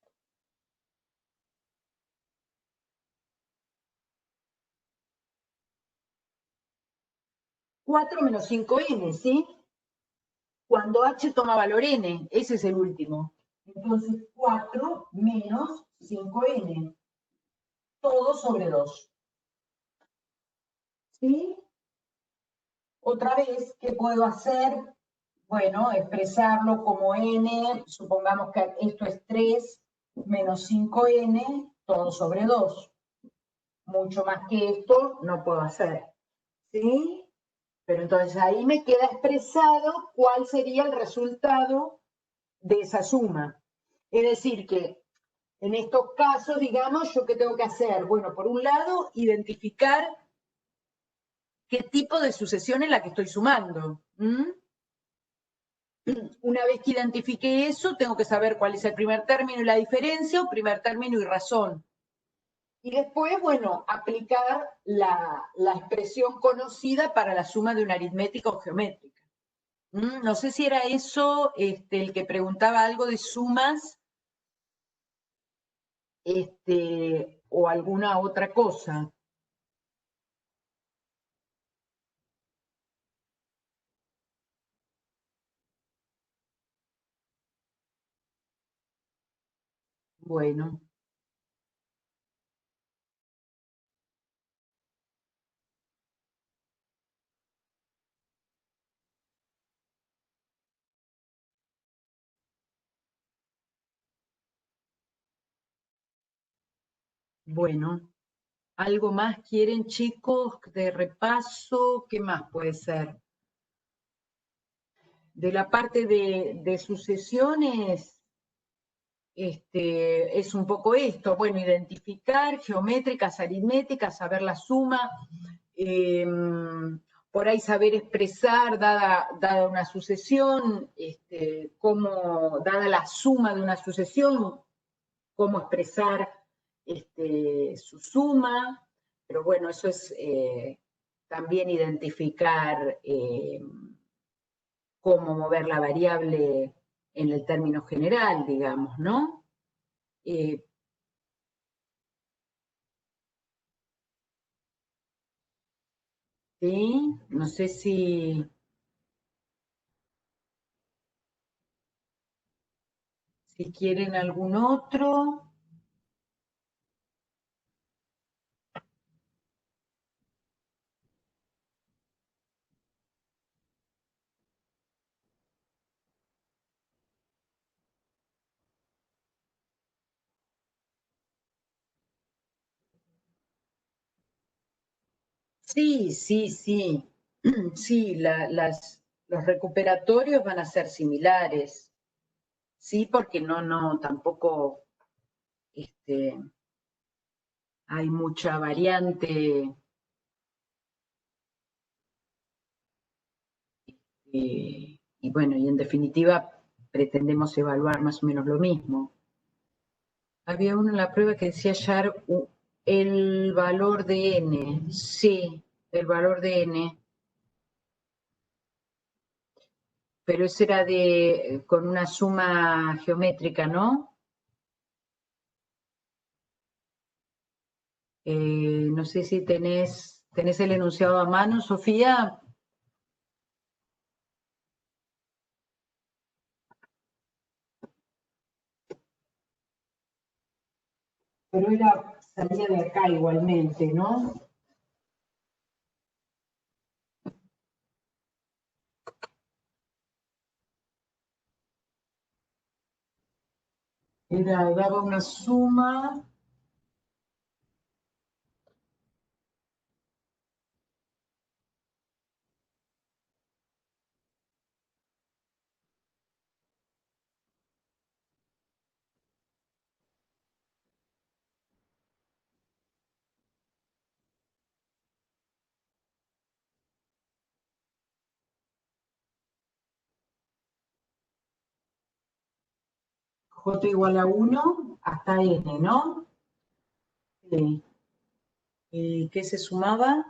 4 menos 5n, ¿sí? Cuando h toma valor n, ese es el último. Entonces, 4 menos 5n, todo sobre 2. ¿Sí? Otra vez, ¿qué puedo hacer? Bueno, expresarlo como n, supongamos que esto es 3 menos 5n, todo sobre 2. Mucho más que esto no puedo hacer. ¿Sí? Pero entonces ahí me queda expresado cuál sería el resultado de esa suma. Es decir, que en estos casos, digamos, ¿yo qué tengo que hacer? Bueno, por un lado, identificar qué tipo de sucesión es la que estoy sumando. Una vez que identifique eso, tengo que saber cuál es el primer término y la diferencia, o primer término y razón. Y después, bueno, aplicar la expresión conocida para la suma de una aritmética o geométrica. No sé si era eso el que preguntaba algo de sumas o alguna otra cosa. Bueno, bueno. ¿Algo más quieren, chicos, de repaso? ¿Qué más puede ser? De la parte de sucesiones, es un poco esto, bueno, identificar geométricas, aritméticas, saber la suma, por ahí saber expresar, dada una sucesión, dada la suma de una sucesión, cómo expresar su suma, pero bueno, eso es también identificar cómo mover la variable en el término general, digamos, ¿no? Eh, ¿Sí? No sé si quieren algún otro. Sí, sí, sí. Sí, los recuperatorios van a ser similares, sí, porque tampoco hay mucha variante. Y bueno, y en definitiva pretendemos evaluar más o menos lo mismo. Había uno en la prueba que decía hallar el valor de n. Sí, el valor de n. Pero ese era con una suma geométrica, ¿no? No sé si tenés el enunciado a mano, Sofía. Pero salía de acá igualmente, ¿no? Daba una suma. J igual a 1 hasta n, ¿no? Sí. ¿Y qué se sumaba?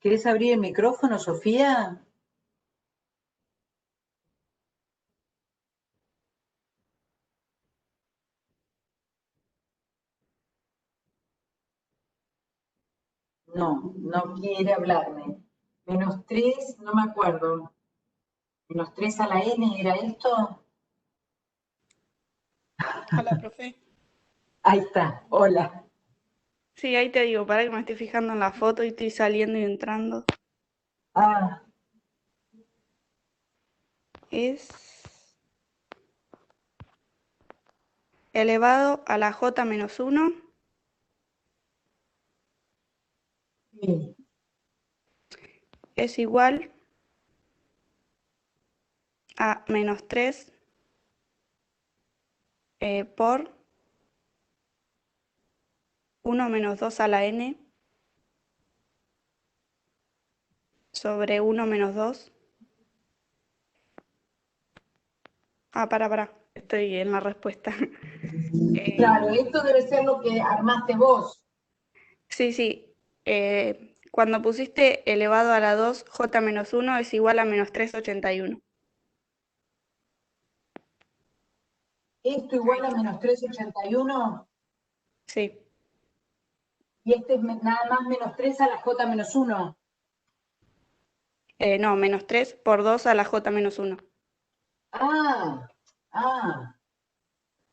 ¿Querés abrir el micrófono, Sofía? No quiere hablarme. -3, no me acuerdo. -3 a la n, ¿era esto?
Hola, profe.
Ahí está, hola.
Sí, ahí te digo, para que me estoy fijando en la foto y estoy saliendo y entrando.
Ah,
Es elevado a la j menos 1
sí.
es igual a -3 por 1 menos 2 a la n sobre 1 menos 2. Para. Estoy en la respuesta.
Claro, esto debe ser lo que armaste vos.
Sí. Cuando pusiste elevado a la 2, j menos 1 es igual a -3,81.
Esto igual a -3,81.
Sí.
Y este es nada más -3 a la j menos 1.
No, -3 por 2 a la j menos 1.
Ah.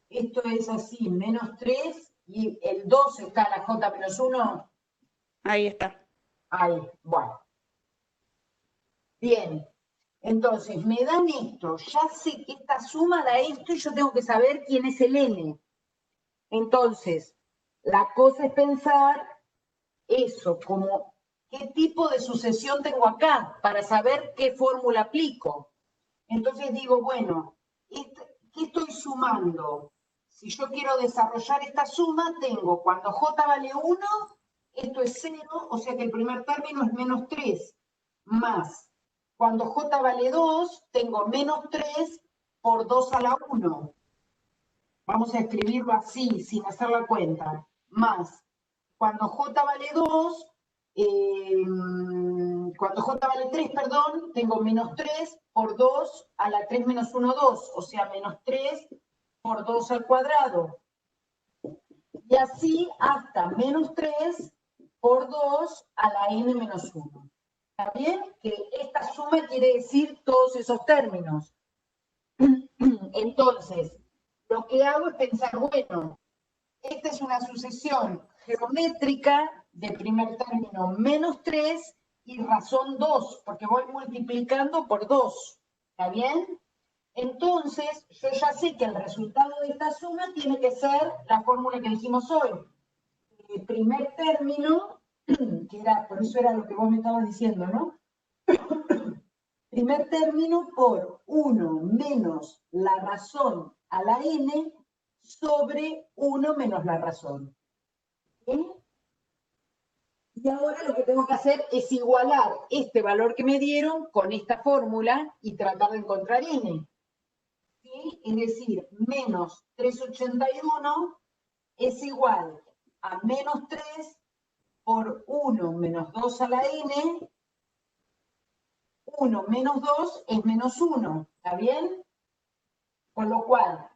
Esto es así, -3 y el 2 está a la j menos 1.
Ahí está.
Ahí, bueno. Bien. Entonces, me dan esto, ya sé que esta suma da esto y yo tengo que saber quién es el n. Entonces, la cosa es pensar eso, como qué tipo de sucesión tengo acá, para saber qué fórmula aplico. Entonces digo, bueno, ¿qué estoy sumando? Si yo quiero desarrollar esta suma, tengo cuando j vale 1, esto es 0, o sea que el primer término es -3, más cuando j vale 2, tengo -3 por 2 a la 1. Vamos a escribirlo así, sin hacer la cuenta. Más, cuando j vale 2, cuando j vale 3, perdón, tengo -3 por 2 a la 3 menos 1, 2, o sea, -3 por 2 al cuadrado. Y así hasta -3 por 2 a la n menos 1. ¿Está bien? Que esta suma quiere decir todos esos términos. Entonces, lo que hago es pensar, bueno, esta es una sucesión geométrica de primer término menos 3 y razón 2, porque voy multiplicando por 2. ¿Está bien? Entonces, yo ya sé que el resultado de esta suma tiene que ser la fórmula que dijimos hoy. El primer término, que era, por eso era lo que vos me estabas diciendo, ¿no? Primer término por 1 menos la razón a la n sobre 1 menos la razón. ¿Sí? Y ahora lo que tengo que hacer es igualar este valor que me dieron con esta fórmula y tratar de encontrar n. ¿Sí? Es decir, menos 381 es igual a menos 3 por 1 menos 2 a la n. 1 menos 2 es menos 1. ¿Está bien? Con lo cual,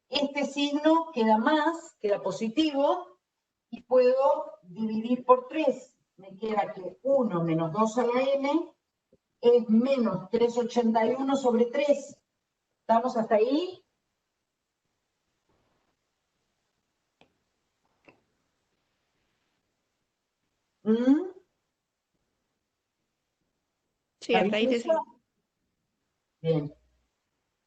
este signo queda más, queda positivo, y puedo dividir por 3. Me queda que 1 menos 2 a la n es menos 381 sobre 3. ¿Estamos hasta ahí? ¿Mm?
Sí,
¿Está
hasta ahí
bien
te
eso?
sigo.
Bien.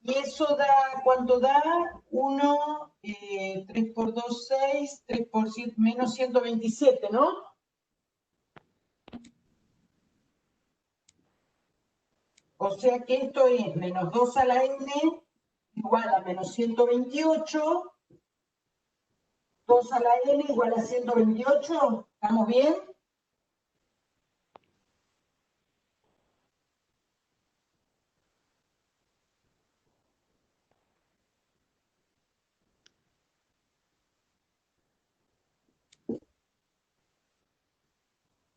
Y eso da, ¿cuánto da? 1, 3 por 2, 6, 3 por 7, menos 127, ¿no? O sea que esto es menos 2 a la n igual a menos 128, 2 a la n igual a 128, ¿estamos bien?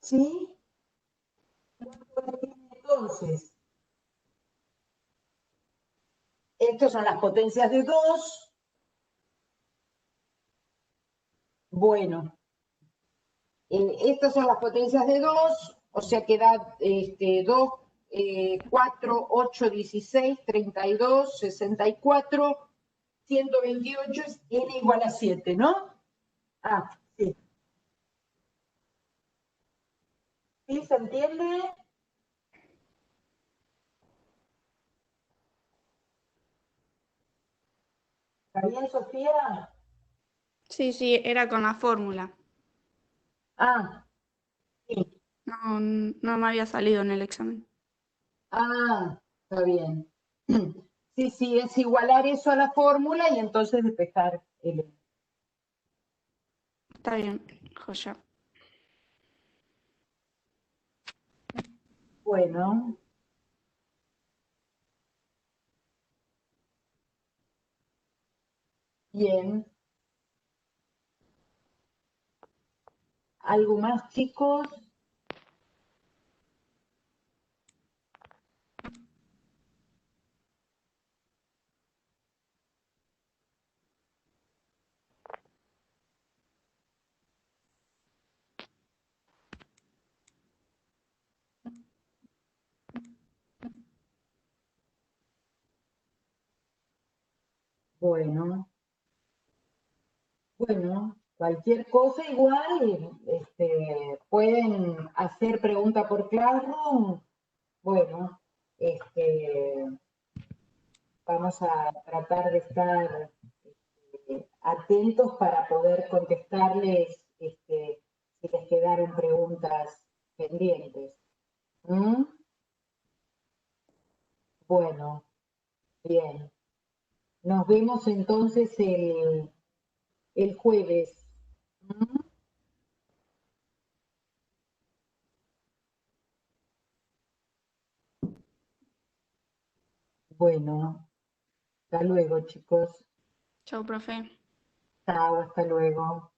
¿Sí? Entonces, estas son las potencias de 2. Bueno, estas son las potencias de 2, o sea que da 2, 4, 8, 16, 32, 64, 128 es n igual a 7, ¿no? Ah, sí. ¿Sí se entiende? ¿Está bien, Sofía?
Sí, sí, era con la fórmula.
Ah, sí.
No, no me había salido en el examen.
Ah, está bien. Sí, sí, es igualar eso a la fórmula y entonces despejar el...
Está bien, joya.
Bueno, bien. ¿Algo más, chicos? Bueno, bueno, cualquier cosa igual, pueden hacer pregunta por Classroom. Bueno, vamos a tratar de estar atentos para poder contestarles si les quedaron preguntas pendientes. ¿Mm? Bueno, bien. Nos vemos entonces el jueves. ¿Mm? Bueno, hasta luego, chicos.
Chau, profe.
Chao, hasta luego.